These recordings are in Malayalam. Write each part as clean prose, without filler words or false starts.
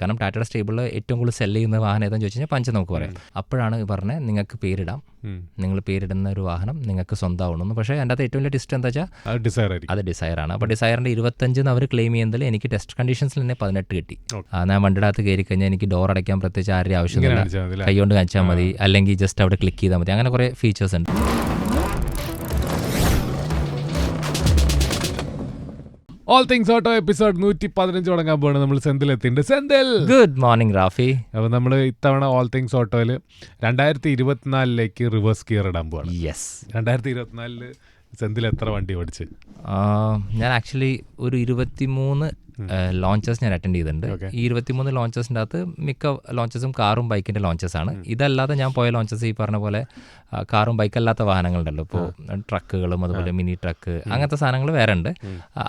കാരണം ടാറ്റയുടെ സ്റ്റേബിളിൽ ഏറ്റവും കൂടുതൽ സെല് ചെയ്യുന്ന വാഹനം ഏതാണെന്ന് ചോദിച്ചു കഴിഞ്ഞാൽ പഞ്ച് നമുക്ക് പറയാം. അപ്പോഴാണ് പറഞ്ഞത് നിങ്ങൾക്ക് പേരിടാം, നിങ്ങൾ പേരിടുന്ന ഒരു വാഹനം നിങ്ങൾക്ക് സ്വന്തമാവണമെന്ന്. പക്ഷേ എൻ്റെ അത് ഏറ്റവും വലിയ ടിസ്റ്റ് എന്താ വെച്ചാൽ അത് ഡിസയറാണ്. അപ്പോൾ ഡിസയറിൻ്റെ 25 അവർ ക്ലെയിം ചെയ്യുന്നതിൽ എനിക്ക് ടെസ്റ്റ് കണ്ടീഷൻസിൽ തന്നെ 18 കിട്ടി. ഞാൻ വണ്ടിയുടെ അകത്ത് കയറി കഴിഞ്ഞാൽ എനിക്ക് ഡോർ അടയ്ക്കാൻ പ്രത്യേകിച്ച് ആരുടെ ആവശ്യമില്ല, കൈകൊണ്ട് കാണിച്ചാൽ മതി, അല്ലെങ്കിൽ ജസ്റ്റ് അവിടെ ക്ലിക്ക് ചെയ്താൽ മതി. അങ്ങനെ കുറേ ഫീച്ചേഴ്സ് ഉണ്ട്. ഓൾ തിങ്സ് ഓട്ടോ എപ്പിസോഡ് 115 തുടങ്ങാൻ പോവാണ്. നമ്മൾ സെന്തിലെത്തിണ്ട്. Senthil, good morning Rafi. അപ്പോൾ നമ്മൾ ഇത്തവണ ഓൾ തിങ്സ് ഓട്ടോയിൽ 2024 റിവേഴ്സ് ഗിയർ ഇടാൻ പോവാണ്. യെസ്. 2024 സെന്തിൽ എത്ര വണ്ടി ഓടിച്ച്? ഞാൻ ആക്ച്വലി ഒരു 23 ലോഞ്ചസ് ഞാൻ അറ്റൻഡ് ചെയ്തിട്ടുണ്ട്. ഈ 23 ലോഞ്ചസിൻ്റെ അകത്ത് മിക്ക ലോഞ്ചസും കാറും ബൈക്കിൻ്റെ ലോഞ്ചസ് ആണ്. ഇതല്ലാതെ ഞാൻ പോയ ലോഞ്ചസ് ഈ പറഞ്ഞ പോലെ കാറും ബൈക്കല്ലാത്ത വാഹനങ്ങളുണ്ടല്ലോ, ഇപ്പോൾ ട്രക്കുകളും അതുപോലെ മിനി ട്രക്ക് അങ്ങനത്തെ സാധനങ്ങൾ വേറെ ഉണ്ട്.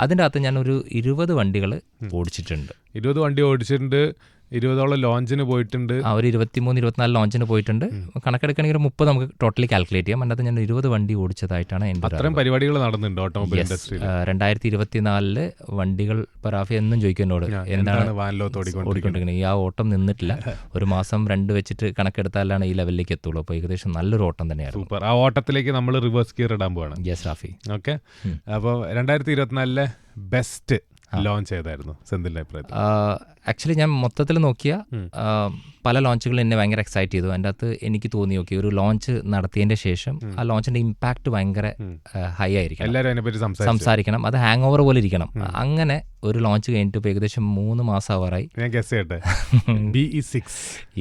അതിൻ്റെ അകത്ത് ഞാൻ ഒരു 20 വണ്ടികൾ ഓടിച്ചിട്ടുണ്ട്. 20 വണ്ടി ഓടിച്ചിട്ടുണ്ട്. 20ഓളം ലോഞ്ചിന് പോയിട്ടുണ്ട്. ഒരു 23-24 ലോഞ്ചിന് പോയിട്ടുണ്ട്. കണക്കെടുക്കുകയാണെങ്കിൽ ഒരു 30 നമുക്ക് ടോട്ടലി കാൽക്കുലേറ്റ് ചെയ്യാം. അതിനകത്ത് ഞാൻ 20 വണ്ടി ഓടിച്ചതായിട്ടാണ് എൻ്റെ അത്രയും പരിപാടികൾ നടന്നിട്ടുണ്ട് ഓട്ടോമൊബൈൽ ഇൻഡസ്ട്രിയിൽ. 2024 വണ്ടികൾ റാഫി എന്നും ചോദിക്കും എന്നോട്, എന്താണ് ഓടിക്കൊണ്ടിരിക്കുന്നത്, ഈ ആ ഓട്ടം നിന്നിട്ടില്ല. ഒരു മാസം 2 വെച്ചിട്ട് കണക്കെടുത്താലാണ് ഈ ലെവലിലേക്ക് എത്തുള്ളൂ. അപ്പോൾ ഏകദേശം നല്ലൊരു ഓട്ടം തന്നെയായിരുന്നു. സൂപ്പർ. ആ ഓട്ടത്തിലേക്ക് നമ്മൾ റിവേഴ്സ് ഗിയർ ഇടാൻ പോവാണ്. യെസ് റാഫി. ഓക്കെ. അപ്പോൾ 2024 ബെസ്റ്റ് ലോഞ്ച് ഏതായിരുന്നു സെന്തിലിന്റെ അഭിപ്രായത്തിൽ? ആക്ച്വലി ഞാൻ മൊത്തത്തിൽ നോക്കിയ പല ലോഞ്ചുകൾ എന്നെ ഭയങ്കര എക്സൈറ്റ് ചെയ്തു. അതിൻ്റെ അകത്ത് എനിക്ക് തോന്നി നോക്കി ഒരു ലോഞ്ച് നടത്തിയതിൻ്റെ ശേഷം ആ ലോഞ്ചിൻ്റെ ഇമ്പാക്റ്റ് ഭയങ്കര ഹൈ ആയിരിക്കണം, എല്ലാവരും അതിനെപ്പറ്റി സംസാരിക്കണം, അത് ഹാങ് ഓവർ പോലെ ഇരിക്കണം. അങ്ങനെ ഒരു ലോഞ്ച് കഴിഞ്ഞിട്ട് ഇപ്പോൾ ഏകദേശം 3 മാസം ആവാറായി. ഞാൻ ഗസ് ചെയ്യട്ടെ, BE6.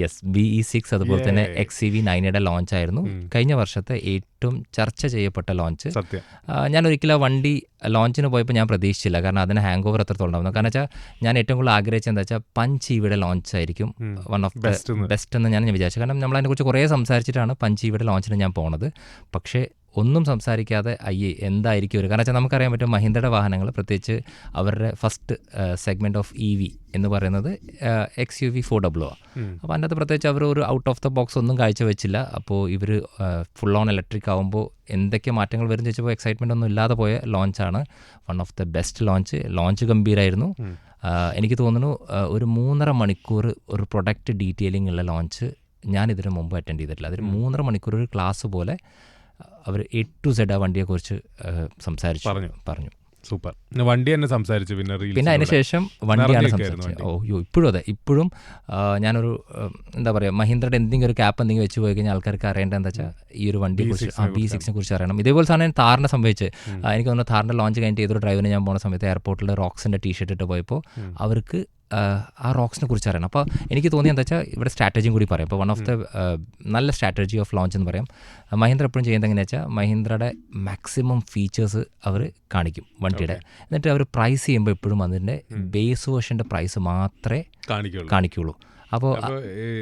Yes, BE6. അതുപോലെ തന്നെ XEV9 ലോഞ്ച് ആയിരുന്നു കഴിഞ്ഞ വർഷത്തെ ഏറ്റവും ചർച്ച ചെയ്യപ്പെട്ട ലോഞ്ച്. ഞാൻ ഒരിക്കലും ആ വണ്ടി ലോഞ്ചിന് പോയപ്പോൾ ഞാൻ പ്രതീക്ഷിച്ചില്ല, കാരണം അതിന് ഹാങ് ഓവർ എത്രത്തോളം ഉണ്ടായിരുന്നു. കാരണം വെച്ചാൽ ഞാൻ ഏറ്റവും കൂടുതൽ ആഗ്രഹിച്ചത് എന്താ വെച്ചാൽ പഞ്ച് EVയുടെ ലോഞ്ച് ആയിരിക്കും വൺ ഓഫ് ദ ബെസ്റ്റ് എന്ന് ഞാൻ വിചാരിച്ചു. കാരണം നമ്മൾ അതിനെക്കുറിച്ച് കുറേ സംസാരിച്ചിട്ടാണ് പഞ്ച് EVയുടെ ലോഞ്ചിന് ഞാൻ പോണത്. പക്ഷേ ഒന്നും സംസാരിക്കാതെ എന്തായിരിക്കും ഒരു, കാരണം വെച്ചാൽ നമുക്കറിയാൻ പറ്റും മഹീന്ദ്രയുടെ വാഹനങ്ങൾ, പ്രത്യേകിച്ച് അവരുടെ ഫസ്റ്റ് സെഗ്മെൻറ്റ് ഓഫ് EV എന്ന് പറയുന്നത് XUV 400 ആണ്. അപ്പോൾ അതിൻ്റെ അകത്ത് പ്രത്യേകിച്ച് അവർ ഒരു ഔട്ട് ഓഫ് ദ ബോക്സ് ഒന്നും കാഴ്ചവെച്ചില്ല. അപ്പോൾ ഇവർ ഫുൾ ഓൺ ഇലക്ട്രിക് ആകുമ്പോൾ എന്തൊക്കെ മാറ്റങ്ങൾ വരും ചോദിച്ചപ്പോൾ എക്സൈറ്റ്മെൻ്റ് ഒന്നും ഇല്ലാതെ പോയ ലോഞ്ചാണ്. One of the best launch ഗംഭീരമായിരുന്നു. എനിക്ക് തോന്നുന്നു ഒരു 3.5 മണിക്കൂർ ഒരു പ്രൊഡക്റ്റ് ഡീറ്റെയിലിംഗ് ഉള്ള ലോഞ്ച് ഞാൻ ഇതിന് മുമ്പ് അറ്റൻഡ് ചെയ്തിട്ടില്ല. അതൊരു 3.5 മണിക്കൂർ ഒരു ക്ലാസ് പോലെ അവർ A to Z ആ വണ്ടിയെക്കുറിച്ച് പറഞ്ഞു. സൂപ്പർ. വണ്ടി തന്നെ സംസാരിച്ചു. പിന്നെ അതിന് ശേഷം വണ്ടിയാണ് സംസാരിച്ചത്. ഇപ്പോഴും അതെ, ഇപ്പോഴും ഞാനൊരു എന്താ പറയുക, മഹീന്ദ്രയുടെ എന്തെങ്കിലും ഒരു ക്യാപ്പ് എന്തെങ്കിലും വെച്ച് പോയി കഴിഞ്ഞാൽ ആൾക്കാർക്ക് അറിയേണ്ടത് എന്താ വെച്ചാൽ ഈ ഒരു വണ്ടിയെക്കുറിച്ച്, BE6നെ കുറിച്ച് അറിയണം. ഇതേപോലെ സാധനം താറിനെ സംഭവിച്ച് എനിക്ക് തോന്നുന്നു താറിൻ്റെ ലോഞ്ച് കഴിഞ്ഞിട്ട് ഏതൊരു ഡ്രൈവിന് ഞാൻ പോകുന്ന സമയത്ത് എയർപോർട്ടിൽ റോക്സിൻ്റെ ടീഷർട്ട് ഇട്ട് പോയപ്പോൾ അവർക്ക് ആ റോക്സിനെ കുറിച്ച് അറിയണം. അപ്പോൾ എനിക്ക് തോന്നിയത് എന്താ വെച്ചാൽ ഇവിടെ സ്ട്രാറ്റജിയും കൂടി പറയാം. ഇപ്പോൾ വൺ ഓഫ് ദ നല്ല സ്ട്രാറ്റജി ഓഫ് ലോഞ്ച് എന്ന് പറയാം. മഹീന്ദ്ര എപ്പോഴും ചെയ്യുന്നത് എങ്ങനെയാണെന്ന് വെച്ചാൽ മഹീന്ദ്രയുടെ മാക്സിമം ഫീച്ചേഴ്സ് അവർ കാണിക്കും വണ്ടിയുടെ, എന്നിട്ട് അവർ പ്രൈസ് ചെയ്യുമ്പോൾ എപ്പോഴും അതിൻ്റെ ബേസ് വേർഷൻ്റെ പ്രൈസ് മാത്രമേ കാണിക്കുള്ളൂ. അപ്പോൾ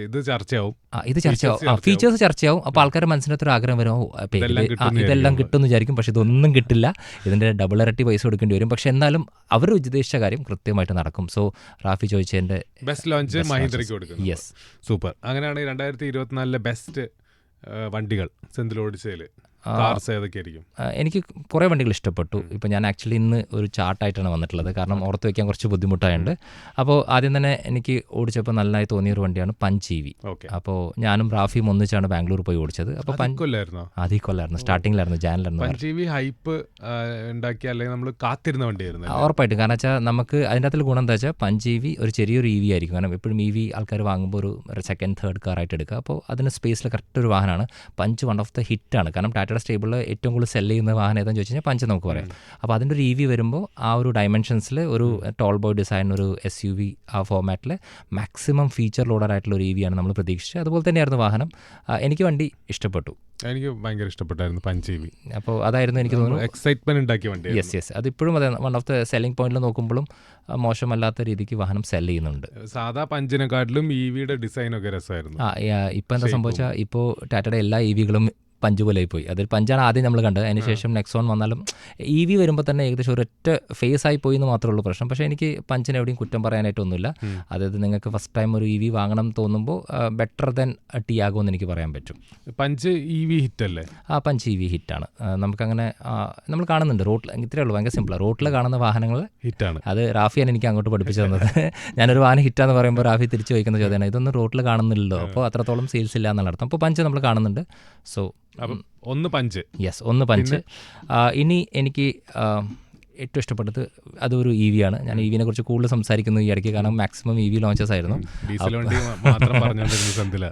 ഇത് ചർച്ചയാവും, ഫീച്ചേഴ്സ് ചർച്ചയാവും. അപ്പോൾ ആൾക്കാരുടെ മനസ്സിനകത്തൊരു ആഗ്രഹം വരും, ഇതെല്ലാം കിട്ടുമെന്ന് വിചാരിക്കും. പക്ഷെ ഇതൊന്നും കിട്ടില്ല, ഇതിൻ്റെ ഡബിൾ ഇരട്ടി പൈസ കൊടുക്കേണ്ടി വരും. പക്ഷെ എന്നാലും അവർ ഉദ്ദേശിച്ച കാര്യം കൃത്യമായിട്ട് നടക്കും. സോ റാഫി ചോദിച്ചതിൻ്റെ ബെസ്റ്റ് ലോഞ്ച് മഹീന്ദ്രയ്ക്ക് കൊടുക്കും. Yes, super. അങ്ങനെയാണ് 2024 ബെസ്റ്റ് വണ്ടികൾ സെന്തിൽ ഓടിച്ചതിൽ എനിക്ക് കുറേ വണ്ടികൾ ഇഷ്ടപ്പെട്ടു. ഇപ്പോൾ ഞാൻ ആക്ച്വലി ഇന്ന് ഒരു ചാർട്ടായിട്ടാണ് വന്നിട്ടുള്ളത്, കാരണം ഓർത്ത് വയ്ക്കാൻ കുറച്ച് ബുദ്ധിമുട്ടായുണ്ട്. അപ്പോൾ ആദ്യം തന്നെ എനിക്ക് ഓടിച്ചപ്പോൾ നല്ലതായി തോന്നിയൊരു വണ്ടിയാണ് പഞ്ച് EV. അപ്പോൾ ഞാനും റാഫിയും ഒന്നിച്ചാണ് ബാംഗ്ലൂർ പോയി ഓടിച്ചത്. അപ്പോൾ ആദ്യ കൊല്ലായിരുന്നു, സ്റ്റാർട്ടിങ്ങിലായിരുന്നു, ജാനിലായിരുന്നു. ഉറപ്പായിട്ടും, കാരണം വെച്ചാൽ നമുക്ക് അതിൻ്റെ അകത്തിൽ ഗുണം എന്താ വെച്ചാൽ പഞ്ച് EV ഒരു ചെറിയൊരു EV ആയിരിക്കും. കാരണം എപ്പോഴും EV ആൾക്കാർ വാങ്ങുമ്പോൾ ഒരു സെക്കൻഡ് തേർഡ് കാറായിട്ട് എടുക്കുക. അപ്പോൾ അതിന് സ്പേസിൽ കറക്റ്റ് ഒരു വാഹനമാണ് പഞ്ച്. വൺ ഓഫ് ദ ഹിറ്റാണ്, കാരണം ടാറ്റയുടെ സ്റ്റേബിളിൽ ഏറ്റവും കൂടുതൽ സെല് ചെയ്യുന്ന വാഹനം ഏതാണെന്ന് ചോദിച്ചു കഴിഞ്ഞാൽ പഞ്ച് നമുക്ക് പറയാം. അപ്പോൾ അതിൻ്റെ ഒരു EV വരുമ്പോൾ ആ ഒരു ഡയമെൻഷൻസിൽ ഒരു ടോൾ ബോയ് ഡിസൈൻ, ഒരു SUV ആ ഫോമാറ്റിൽ മാക്സിമം ഫീച്ചർ ലോഡറായിട്ടുള്ള ഒരു EV ആണ് നമ്മൾ പ്രതീക്ഷിച്ചത്. അതുപോലെ തന്നെയായിരുന്നു വാഹനം. എനിക്ക് വണ്ടി ഇഷ്ടപ്പെട്ടു, എനിക്ക് ഭയങ്കര ഇഷ്ടപ്പെട്ടായിരുന്നു പഞ്ച് EV. അപ്പോൾ അതായിരുന്നു എനിക്ക് തോന്നുന്നു എക്സൈറ്റ്മെന്റ് ഉണ്ടാക്കിയ വണ്ടി. യെസ്, അതിപ്പോഴും അതെ, വൺ ഓഫ് ദ സെല്ലിംഗ് പോയിന്റിൽ നോക്കുമ്പോഴും മോശമല്ലാത്ത രീതിക്ക് വാഹനം സെല് ചെയ്യുന്നുണ്ട്. സാധാ പഞ്ചിനെക്കാട്ടിലും EVയുടെ ഡിസൈനൊക്കെ രസമായിരുന്നു. ഇപ്പോൾ എന്താ സംഭവിച്ചാൽ ഇപ്പോൾ ടാറ്റയുടെ എല്ലാ EVകളും പഞ്ച് പോലെ പോയി. അതൊരു പഞ്ചാണ് ആദ്യം നമ്മൾ കണ്ടത്. അതിനുശേഷം നെക്സോൺ വന്നാലും EV വരുമ്പോൾ തന്നെ ഏകദേശം ഒരൊറ്റ ഫേസ് ആയി പോയി എന്ന് മാത്രമേ ഉള്ളൂ പ്രശ്നം. പക്ഷേ എനിക്ക് പഞ്ചിനെ എവിടെയും കുറ്റം പറയാനായിട്ടൊന്നുമില്ല. അതായത് നിങ്ങൾക്ക് ഫസ്റ്റ് ടൈം ഒരു EV വാങ്ങണം തോന്നുമ്പോൾ ബെറ്റർ ദാൻ ടിയാഗോ എന്ന് എനിക്ക് പറയാൻ പറ്റും. പഞ്ച് EV ഹിറ്റ് അല്ലേ? Punch EV ഹിറ്റാണ്. നമുക്കങ്ങനെ നമ്മൾ കാണുന്നുണ്ട് റോട്ടിൽ. ഇത്രയേ ഉള്ളൂ, ഭയങ്കര സിമ്പിളാണ്. റോട്ടിൽ കാണുന്ന വാഹനങ്ങൾ ഹിറ്റാണ്. അത് റാഫിയാണ് എനിക്ക് അങ്ങോട്ട് പഠിപ്പിച്ചു തന്നത്. ഞാനൊരു വാഹനം ഹിറ്റാന്ന് പറയുമ്പോൾ റാഫി തിരിച്ചു വയ്ക്കുന്ന ചോദ്യമാണ്, ഇതൊന്നും റോട്ടിൽ കാണുന്നില്ലല്ലോ, അപ്പോൾ അത്രത്തോളം സെയിൽസ് ഇല്ല എന്നുള്ള അർത്ഥം. അപ്പോൾ പഞ്ച് നമ്മൾ കാണുന്നുണ്ട്. സോ ഒന്ന് പഞ്ച്, യെസ്, ഒന്ന് പഞ്ച്. ഇനി എനിക്ക് ഏറ്റവും ഇഷ്ടപ്പെട്ടത് അതൊരു EV ആണ്. ഞാൻ EVനെ കുറിച്ച് കൂടുതൽ സംസാരിക്കുന്നു ഈ ഇടയ്ക്ക്, കാരണം മാക്സിമം EV ലോഞ്ചസ് ആയിരുന്നു.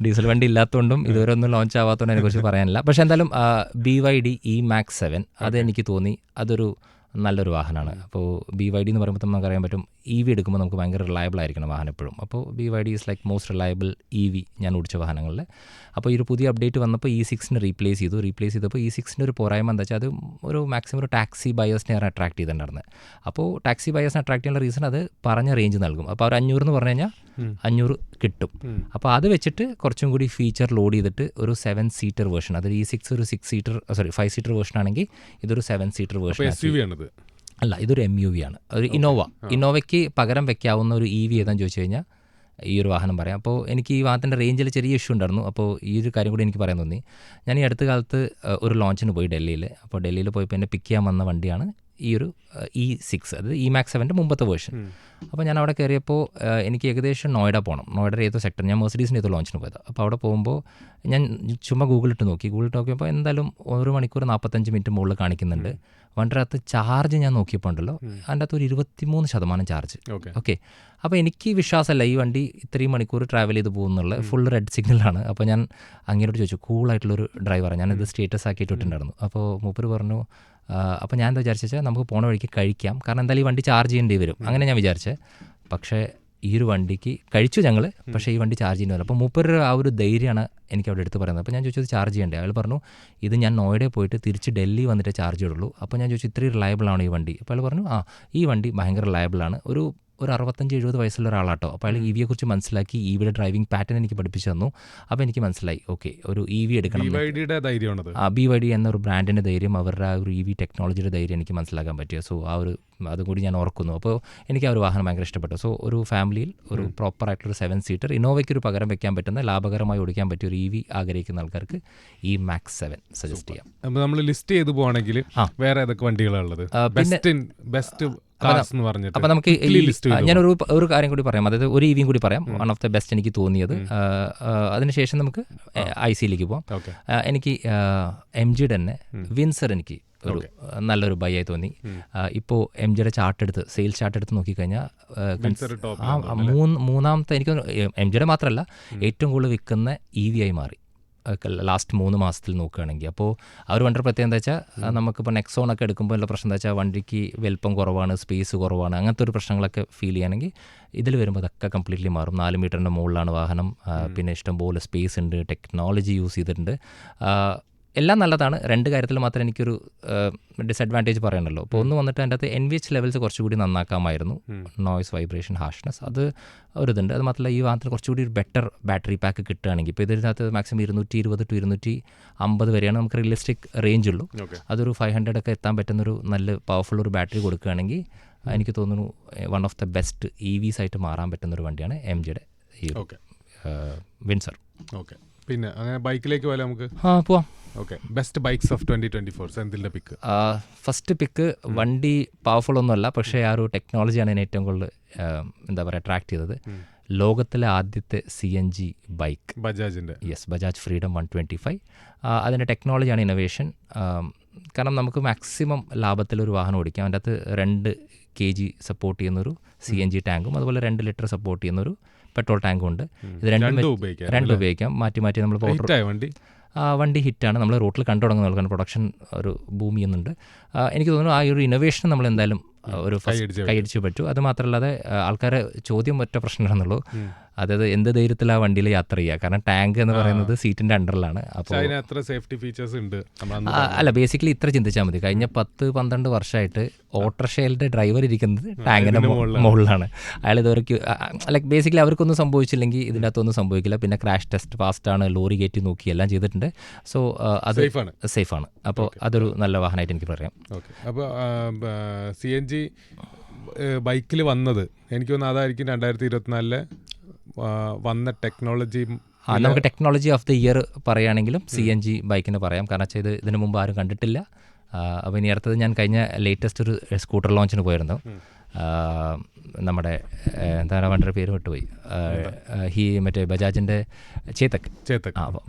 ഡീസൽ വണ്ടി ഇല്ലാത്തതുകൊണ്ടും ഇതുവരെ ഒന്നും ലോഞ്ച് ആവാത്തതുകൊണ്ട് അതിനെക്കുറിച്ച് പറയാനില്ല. പക്ഷേ എന്തായാലും BYD E-MAX 7 അതെനിക്ക് തോന്നി അതൊരു നല്ലൊരു വാഹനമാണ്. അപ്പോൾ BYD എന്ന് പറയുമ്പോൾ നമുക്കറിയാൻ പറ്റും EV എടുക്കുമ്പോൾ നമുക്ക് ഭയങ്കര റിലയബിൾ ആയിരിക്കണം വാഹനം എപ്പോഴും. അപ്പോൾ BYD is like most reliable EV ഞാൻ ഓടിച്ച വാഹനങ്ങളിൽ. അപ്പോൾ ഈ ഒരു പുതിയ അപ്ഡേറ്റ് വന്നപ്പോൾ E6നെ റീപ്ലേസ് ചെയ്തപ്പോൾ E6ൻ്റെ ഒരു പോരായ്മ എന്താ വെച്ചാൽ അത് ഒരു മാക്സിമം ഒരു ടാക്സി ബയേഴ്സിനെയാണ് അട്രാക്ട് ചെയ്തിട്ടുണ്ടായിരുന്നത്. അപ്പോൾ ടാക്സി ബയേഴ്സിനെ അട്രാക്ട് ചെയ്യാനുള്ള റീസൺ അത് പറഞ്ഞ റേഞ്ച് നൽകും. അപ്പോൾ അവർ 500 എന്ന് പറഞ്ഞു കഴിഞ്ഞാൽ 500 കിട്ടും. അപ്പോൾ അത് വെച്ചിട്ട് കുറച്ചും കൂടി ഫീച്ചർ ലോഡ് ചെയ്തിട്ട് ഒരു 7 സീറ്റർ വേർഷൻ, അതൊരു E6 ഒരു 5 സീറ്റർ വേർഷൻ ആണെങ്കിൽ ഇതൊരു 7 സീറ്റർ വേർഷൻ അല്ല, ഇതൊരു MUV ആണ്. ഒരു ഇന്നോവയ്ക്ക് പകരം വെക്കാവുന്ന ഒരു EV ഏതാണെന്ന് ചോദിച്ചു കഴിഞ്ഞാൽ ഈ ഒരു വാഹനം പറയാം. അപ്പോൾ എനിക്ക് ഈ വാഹനത്തിൻ്റെ റേഞ്ചിൽ ചെറിയ ഇഷ്യൂ ഉണ്ടായിരുന്നു. അപ്പോൾ ഈ ഒരു കാര്യം കൂടി എനിക്ക് പറയാൻ തോന്നി. ഞാൻ ഈ അടുത്ത കാലത്ത് ഒരു ലോഞ്ചിന് പോയി ഡൽഹിയിൽ. അപ്പോൾ ഡൽഹിയിൽ പോയപ്പോൾ എന്നെ പിക്ക് ചെയ്യാൻ വന്ന വണ്ടിയാണ് ഈ ഒരു E6, അതായത് E-MAX 7ൻ്റെ മുമ്പത്തെ വേർഷൻ. അപ്പോൾ ഞാൻ അവിടെ കയറിയപ്പോൾ എനിക്ക് ഏകദേശം നോയിഡ പോകണം. നോയിഡയുടെ ഏതോ സെക്ടർ, ഞാൻ മെർസിഡീസിൻ്റെ ഏതോ ലോഞ്ചിന് പോയത്. അപ്പോൾ അവിടെ പോകുമ്പോൾ ഞാൻ ചുമ്മാ ഗൂഗിളിട്ട് നോക്കിയപ്പോൾ എന്തായാലും 1 മണിക്കൂർ 45 മിനിറ്റ് മുകളിൽ കാണിക്കുന്നുണ്ട്. വണ്ടിയുടെ അകത്ത് ചാർജ് ഞാൻ നോക്കിയപ്പോൾ ഉണ്ടല്ലോ, അതിൻ്റെ അകത്ത് ഒരു 23% ചാർജ്. ഓക്കെ, അപ്പോൾ എനിക്ക് വിശ്വാസമല്ല ഈ വണ്ടി ഇത്രയും മണിക്കൂർ ട്രാവൽ ചെയ്ത് പോകുന്നുള്ള. ഫുൾ റെഡ് സിഗ്നലാണ്. അപ്പോൾ ഞാൻ അങ്ങോട്ട് ചോദിച്ചു, കൂളായിട്ടുള്ളൊരു ഡ്രൈവറാണ്, ഞാനിത് സ്റ്റേറ്റസ് ആക്കിയിട്ട് ഇട്ടിട്ടുണ്ടായിരുന്നു. അപ്പോൾ മൂപ്പര് പറഞ്ഞു, അപ്പോൾ ഞാൻ എന്താ വിചാരിച്ചാൽ നമുക്ക് പോണ വഴിക്ക് കഴിക്കാം, കാരണം എന്തായാലും ഈ വണ്ടി ചാർജ് ചെയ്യേണ്ടി വരും, അങ്ങനെ ഞാൻ വിചാരിച്ചത്. പക്ഷേ ഈ ഒരു വണ്ടിക്ക് കഴിച്ചു ഞങ്ങൾ, പക്ഷേ ഈ വണ്ടി ചാർജ് ചെയ്യുന്നില്ല. അപ്പോൾ മൂപ്പര് ആ ഒരു ധൈര്യമാണ് എനിക്ക് അവിടെ എടുത്ത് പറയുന്നത്. അപ്പോൾ ഞാൻ ചോദിച്ചത് ചാർജ് ചെയ്യണ്ടേ? അയാൾ പറഞ്ഞു ഇത് ഞാൻ നോയിഡയിൽ പോയിട്ട് തിരിച്ച് ഡൽഹി വന്നിട്ട് ചാർജ് ചെയ്യുള്ളൂ. അപ്പോൾ ഞാൻ ചോദിച്ചു ഇത്രയും റിലയബിളാണ് ഈ വണ്ടി? അപ്പോൾ അയാൾ പറഞ്ഞു ഈ വണ്ടി ഭയങ്കര റിലയബിളാണ്. ഒരു 65-70 വയസ്സുള്ള ഒരാളാട്ടോ. അപ്പോൾ അയാൾ EVയെക്കുറിച്ച് മനസ്സിലാക്കി, EVയുടെ ഡ്രൈവിംഗ് പാറ്റേൺ എനിക്ക് പഠിപ്പിച്ചു തന്നു. അപ്പോൾ എനിക്ക് മനസ്സിലായി ഓക്കെ ഒരു EV എടുക്കണം. BYD എന്നൊരു ബ്രാൻഡിൻ്റെ ധൈര്യം, അവരുടെ ആ ഒരു EV ടെക്നോളജിയുടെ ധൈര്യം എനിക്ക് മനസ്സിലാക്കാൻ പറ്റിയ. സോ അതും കൂടി ഞാൻ ഓർക്കുന്നു. അപ്പോൾ എനിക്ക് ആ ഒരു വാഹനം ഭയങ്കര ഇഷ്ടപ്പെട്ടു. സോ ഒരു ഫാമിലിയിൽ ഒരു പ്രോപ്പറായിട്ടുള്ളൊരു 7 സീറ്റർ ഇന്നോവയ്ക്ക് ഒരു പകരം വെക്കാൻ പറ്റുന്ന, ലാഭകരമായി ഓടിക്കാൻ പറ്റിയ ഒരു EV ആഗ്രഹിക്കുന്ന ആൾക്കാർക്ക് E-MAX 7 സജസ്റ്റ് ചെയ്യാം. അപ്പോൾ നമ്മൾ ലിസ്റ്റ് ചെയ്ത് പോകണമെങ്കിൽ വേറെ ഏതൊക്കെ വണ്ടികളാണുള്ളത്? അപ്പോൾ നമുക്ക് ഞാനൊരു കാര്യം കൂടി പറയാം, അതായത് ഒരു EVയും കൂടി പറയാം. വൺ ഓഫ് ദ ബെസ്റ്റ് എനിക്ക് തോന്നിയത്. അതിനുശേഷം നമുക്ക് ICയിലേക്ക് പോകാം. എനിക്ക് MGയുടെ തന്നെ വിൻസർ എനിക്ക് ഒരു നല്ലൊരു ബൈ ആയി തോന്നി. ഇപ്പോൾ MGയുടെ സെയിൽസ് ചാർട്ട് എടുത്ത് നോക്കിക്കഴിഞ്ഞാൽ മൂന്നാമത്തെ, എനിക്ക് MGയുടെ മാത്രമല്ല ഏറ്റവും കൂടുതൽ വിൽക്കുന്ന EV ആയി മാറി ലാസ്റ്റ് 3 മാസത്തിൽ നോക്കുകയാണെങ്കിൽ. അപ്പോൾ ആ ഒരു വണ്ടിയുടെ പ്രത്യേകത എന്താ വെച്ചാൽ, നമുക്കിപ്പോൾ നെക്സോണൊക്കെ എടുക്കുമ്പോൾ ഉള്ള പ്രശ്നം എന്താ വെച്ചാൽ വണ്ടിക്ക് വലിപ്പം കുറവാണ്, സ്പേസ് കുറവാണ്, അങ്ങനത്തെ ഒരു പ്രശ്നങ്ങളൊക്കെ ഫീൽ ചെയ്യുകയാണെങ്കിൽ ഇതിൽ വരുമ്പോൾ അതൊക്കെ കംപ്ലീറ്റ്ലി മാറും. 4 മീറ്ററിൻ്റെ മുകളിലാണ് വാഹനം, പിന്നെ ഇഷ്ടംപോലെ സ്പേസ് ഉണ്ട്, ടെക്നോളജി യൂസ് ചെയ്തിട്ടുണ്ട്, എല്ലാം നല്ലതാണ്. 2 കാര്യത്തിൽ മാത്രമേ എനിക്കൊരു ഡിസഡ്വാൻറ്റേജ് പറയണല്ലോ. അപ്പോൾ ഒന്ന് വന്നിട്ട് അതിൻ്റെ അകത്ത് NVH ലെവൽസ് കുറച്ചുകൂടി നന്നാക്കാമായിരുന്നു, നോയ്സ്, വൈബ്രേഷൻ, ഹാർഷ്നെസ്, അത് ഒരിതുണ്ട്. അത് മാത്രമല്ല ഈ വാഹനത്തിൽ കുറച്ചുകൂടി ഒരു ബെറ്റർ ബാറ്ററി പാക്ക് കിട്ടുകയാണെങ്കിൽ, ഇപ്പോൾ ഇതിനകത്ത് മാക്സിമം 220 to 250 വരെയാണ് നമുക്ക് റിയലിസ്റ്റിക് റേഞ്ച് ഉള്ളൂ. അതൊരു 500 ഒക്കെ എത്താൻ പറ്റുന്നൊരു നല്ല പവർഫുൾ ഒരു ബാറ്ററി കൊടുക്കുകയാണെങ്കിൽ എനിക്ക് തോന്നുന്നു one of the best EVs ആയിട്ട് മാറാൻ പറ്റുന്നൊരു വണ്ടിയാണ് MGയുടെ ഈ വിൻസർ. ഓക്കെ, പിന്നെ അങ്ങനെ ബൈക്കിലേക്ക് പോയാൽ നമുക്ക് പോവാം. ഓക്കെ, ബെസ്റ്റ് ബൈക്സ് ഓഫ് 2024 സെന്തിലിന്റെ പിക്ക്. ഫസ്റ്റ് പിക്ക് വണ്ടി പവർഫുൾ ഒന്നുമല്ല, പക്ഷേ ആ ഒരു ടെക്നോളജിയാണ് എന്നെ ഏറ്റവും കൂടുതൽ എന്താ പറയുക അട്രാക്ട് ചെയ്തത്. ലോകത്തിലെ ആദ്യത്തെ CNG ബൈക്ക് ബജാജിൻ്റെ, ബജാജ് ഫ്രീഡം 125. അതിൻ്റെ ടെക്നോളജിയാണ് ഇന്നോവേഷൻ. കാരണം നമുക്ക് മാക്സിമം ലാഭത്തിലൊരു വാഹനം ഓടിക്കാം. അതിൻ്റെ അകത്ത് 2 kg സപ്പോർട്ട് ചെയ്യുന്നൊരു CNG ടാങ്കും അതുപോലെ 2 ലിറ്റർ സപ്പോർട്ട് ചെയ്യുന്നൊരു പെട്രോൾ ടാങ്കും ഉണ്ട്. ഇത് രണ്ടും ഉപയോഗിക്കാം, മാറ്റി മാറ്റി. വണ്ടി ഹിറ്റാണ്, നമ്മൾ റോട്ടിൽ കണ്ടു തുടങ്ങുന്ന കാരണം പ്രൊഡക്ഷൻ ഒരു ബൂം ചെയ്യുന്നുണ്ട്. എനിക്ക് തോന്നുന്നു ആ ഒരു ഇന്നോവേഷൻ നമ്മൾ എന്തായാലും ഒരു കൈയടിച്ച് പറ്റൂ. അത് മാത്രമല്ലാതെ ആൾക്കാരെ ചോദ്യം ഒറ്റ പ്രശ്നമാണെന്നുള്ളൂ, അതായത് എന്ത് ധൈര്യത്തിൽ ആ വണ്ടിയിൽ യാത്ര ചെയ്യുക, കാരണം ടാങ്ക് എന്ന് പറയുന്നത് സീറ്റിൻ്റെ അണ്ടറിലാണ്. അപ്പോൾ എത്ര സേഫ്റ്റി ഫീച്ചേഴ്സ് ഉണ്ട്? അല്ല, ബേസിക്കലി ഇത്ര ചിന്തിച്ചാൽ മതി. കഴിഞ്ഞ 10-12 വർഷമായിട്ട് ഓട്ടോറിക്ഷയുടെ ഡ്രൈവർ ഇരിക്കുന്നത് ടാങ്കിൻ്റെ മുകളിലാണ്. അയാൾ ഇതുവരെ ലൈക്ക് ബേസിക്കലി അവർക്കൊന്നും സംഭവിച്ചില്ലെങ്കിൽ ഇതിൻ്റെ അകത്തൊന്നും സംഭവിക്കില്ല. പിന്നെ ക്രാഷ് ടെസ്റ്റ് ഫാസ്റ്റാണ്, ലോറി കയറ്റി നോക്കി എല്ലാം ചെയ്തിട്ടുണ്ട്. സോ അത് സേഫാണ്. അപ്പോൾ അതൊരു നല്ല വാഹനമായിട്ട് എനിക്ക് പറയാം. ഓക്കെ. അപ്പോൾ CNG ബൈക്കിൽ വന്നത് എനിക്ക് തോന്നുന്നു അതായിരിക്കും 2024 വന്ന ടെക്നോളജി. നമുക്ക് ടെക്നോളജി ഓഫ് ദി ഇയർ പറയുകയാണെങ്കിലും CNG ബൈക്കിന് പറയാം. കാരണം വെച്ചാൽ ഇതിനു മുമ്പ് ആരും കണ്ടിട്ടില്ല. അപ്പോൾ ഇനി അടുത്തത് ഞാൻ കഴിഞ്ഞ ലേറ്റസ്റ്റ് ഒരു സ്കൂട്ടർ ലോഞ്ചിന് പോയിരുന്നു. നമ്മുടെ എന്താണ് വണ്ടിയുടെ പേര് വിട്ടുപോയി, മറ്റേ ബജാജിൻ്റെ ചേതക്.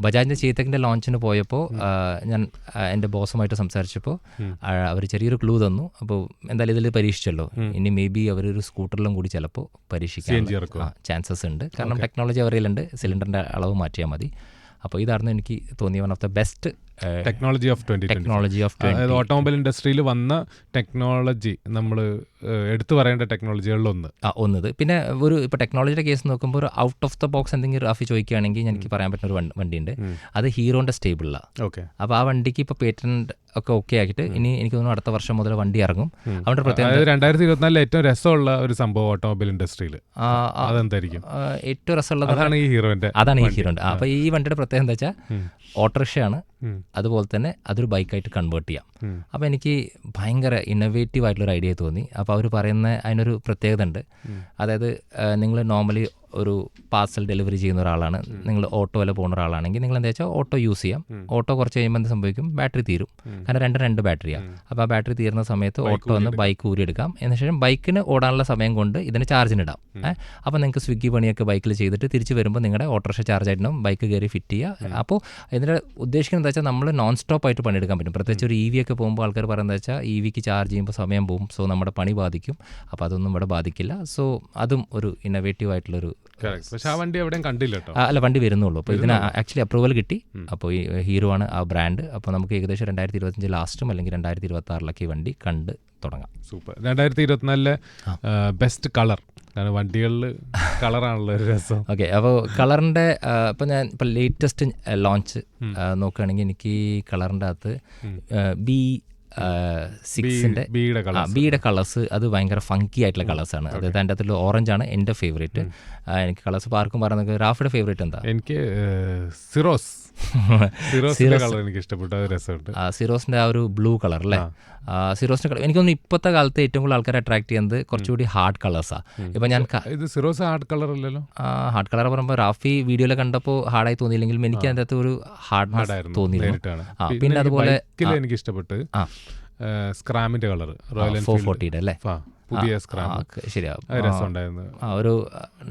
ബജാജിൻ്റെ ചേതക്കിൻ്റെ ലോഞ്ചിന് പോയപ്പോൾ ഞാൻ എൻ്റെ ബോസുമായിട്ട് സംസാരിച്ചപ്പോൾ അവർ ചെറിയൊരു ക്ലൂ തന്നു. അപ്പോൾ എന്തായാലും ഇതിൽ പരീക്ഷിച്ചല്ലോ, ഇനി മേ ബി അവരൊരു സ്കൂട്ടറിലും കൂടി ചിലപ്പോൾ പരീക്ഷിക്കാൻ ചാൻസസ് ഉണ്ട്. കാരണം ടെക്നോളജി അവരിലുണ്ട്, സിലിണ്ടറിൻ്റെ അളവ് മാറ്റിയാൽ മതി. അപ്പോൾ ഇതായിരുന്നു എനിക്ക് തോന്നിയ one of the best technology of 2020. Automobile ഇൻഡസ്ട്രിയിൽ വന്ന ടെക്നോളജി നമ്മൾ എടുത്തു പറയേണ്ട ടെക്നോളജികളിലൊന്ന്. പിന്നെ ഒരു ഇപ്പോൾ ടെക്നോളജിയുടെ കേസ് നോക്കുമ്പോൾ ഒരു ഔട്ട് ഓഫ് ദ ബോക്സ് എന്തെങ്കിലും റാഫി ചോദിക്കുകയാണെങ്കിൽ എനിക്ക് പറയാൻ പറ്റുന്ന ഒരു വണ്ടിയുണ്ട്. അത് ഹീറോൻ്റെ സ്റ്റേബിളിലാണ്. ഓക്കെ. അപ്പോൾ ആ വണ്ടിക്ക് ഇപ്പോൾ പേറ്റന്റ് ഒക്കെ ഓക്കെ ആക്കിയിട്ട് ഇനി എനിക്ക് തോന്നുന്നു അടുത്ത വർഷം മുതൽ വണ്ടി ഇറങ്ങും. അവിടെ പ്രത്യേകത 2024 ഏറ്റവും രസമുള്ള ഒരു സംഭവം ഓട്ടോമൊബൈൽ ഇൻഡസ്ട്രിയിൽ അതെന്തായിരിക്കും? ഏറ്റവും രസമുള്ളത് അതാണ് ഈ ഹീറോൻ്റെ. അപ്പോൾ ഈ വണ്ടിയുടെ പ്രത്യേകത എന്താ വെച്ചാൽ ഓട്ടോറിക്ഷയാണ്, അതുപോലെ തന്നെ അതൊരു ബൈക്കായിട്ട് കൺവേർട്ട് ചെയ്യാം. അപ്പോൾ എനിക്ക് ഭയങ്കര ഇന്നോവേറ്റീവ് ആയിട്ടുള്ളൊരു ഐഡിയ തോന്നി. അപ്പോൾ അവർ പറയുന്ന അതിനൊരു പ്രത്യേകത ഉണ്ട്. അതായത് നിങ്ങൾ നോർമലി ഒരു പാർസൽ ഡെലിവറി ചെയ്യുന്ന ഒരാളാണ്, നിങ്ങൾ ഓട്ടോയിൽ പോകുന്ന ഒരാളാണെങ്കിൽ നിങ്ങൾ എന്താ വെച്ചാൽ ഓട്ടോ യൂസ് ചെയ്യാം. ഓട്ടോ കുറച്ച് കഴിയുമ്പോൾ എന്ത് സംഭവിക്കും, ബാറ്ററി തീരും. കാരണം രണ്ട് ബാറ്ററിയാണ്. അപ്പോൾ ആ ബാറ്ററി തീരുന്ന സമയത്ത് ഓട്ടോ ഒന്ന് ബൈക്ക് ഊരിയെടുക്കാം. എന്നശേഷം ബൈക്കിന് ഓടാനുള്ള സമയം കൊണ്ട് ഇതിന് ചാർജിനിടാം. അപ്പോൾ നിങ്ങൾക്ക് സ്വിഗ്ഗി പണിയൊക്കെ ബൈക്കിൽ ചെയ്തിട്ട് തിരിച്ച് വരുമ്പോൾ നിങ്ങളുടെ ഓട്ടോറിക്ഷ ചാർജ് ആയിട്ടുണ്ടാവും, ബൈക്ക് കയറി ഫിറ്റ് ചെയ്യുക. അപ്പോൾ ഇതിൻ്റെ ഉദ്ദേശിക്കുന്നത് എന്താ വെച്ചാൽ നമ്മൾ നോൺ സ്റ്റോപ്പ് ആയിട്ട് പണിയെടുക്കാൻ പറ്റും. പ്രത്യേകിച്ച് ഒരു EV ഒക്കെ പോകുമ്പോൾ ആൾക്കാർ പറയുന്നത് വെച്ചാൽ EVക്ക് ചാർജ് ചെയ്യുമ്പോൾ സമയം പോകും, സോ നമ്മുടെ പണി ബാധിക്കും. അപ്പോൾ അതൊന്നും ഇവിടെ ബാധിക്കില്ല. സോ അതും ഒരു ഇന്നോവേറ്റീവ് ആയിട്ടുള്ളൊരു. പക്ഷേ ആ വണ്ടി എവിടെയും കണ്ടില്ല കേട്ടോ. അല്ല, വണ്ടി വരുന്നുള്ളൂ. അപ്പോൾ ഇതിന് ആക്ച്വലി അപ്രൂവൽ കിട്ടി. അപ്പോൾ ഈ ഹീറോ ആണ് ആ ബ്രാൻഡ്. അപ്പോൾ നമുക്ക് ഏകദേശം 2025 ലാസ്റ്റും അല്ലെങ്കിൽ 2026 ഈ വണ്ടി കണ്ട് തുടങ്ങാം. സൂപ്പർ. 2024 ബെസ്റ്റ് കളർ, കാരണം വണ്ടികളിൽ കളറാണല്ലോ ഒരു രസം. ഓക്കെ. അപ്പോൾ കളറിൻ്റെ ഇപ്പോൾ ഞാൻ ഇപ്പോൾ ലേറ്റസ്റ്റ് ലോഞ്ച് നോക്കുകയാണെങ്കിൽ എനിക്ക് കളറിൻ്റെ അകത്ത് B6ൻ്റെ ബിയുടെ കളേഴ്സ് അത് ഭയങ്കര ഫങ്കി ആയിട്ടുള്ള കളേഴ്സാണ്. അതായത് അതിൻ്റെ അകത്തുള്ള ഓറഞ്ചാണ് എൻ്റെ ഫേവറേറ്റ്. എനിക്ക് കളേഴ്സ് ഇപ്പോൾ ആർക്കും പറയുന്നത്. റാഫിയുടെ ഫേവറേറ്റ് എന്താ? എനിക്ക് എനിക്ക് ഇഷ്ടപ്പെട്ട രസമുണ്ട് സിറോസിൻ്റെ ആ ഒരു ബ്ലൂ കളർ അല്ലേ. സിറോസിൻ്റെ കളർ എനിക്ക് തോന്നുന്നു ഇപ്പോഴത്തെ കാലത്ത് ഏറ്റവും കൂടുതൽ ആൾക്കാരെ അട്രാക്ട് ചെയ്യുന്നത് കുറച്ചുകൂടി ഹാർഡ് കളേഴ്സാണ്. ഇപ്പം ഞാൻ ഇത് സിറോസ് ഹാർഡ് കളർ അല്ലല്ലോ. ഹാർഡ് കളർ പറയുമ്പോൾ റാഫി വീഡിയോയിൽ കണ്ടപ്പോൾ ഹാർഡായി തോന്നിയില്ലെങ്കിലും എനിക്ക് അതിൻ്റെ അകത്ത് ഒരു ഹാർഡ്നെസ് തോന്നിയിരുന്നു. പിന്നെ അതുപോലെ എനിക്ക് ഇഷ്ടപ്പെട്ട് സ്ക്രാമിന്റെ കളർ റോയൽ 440 അല്ലേ, പുതിയ സ്ക്രാം. ശരിയാവും. ഒരു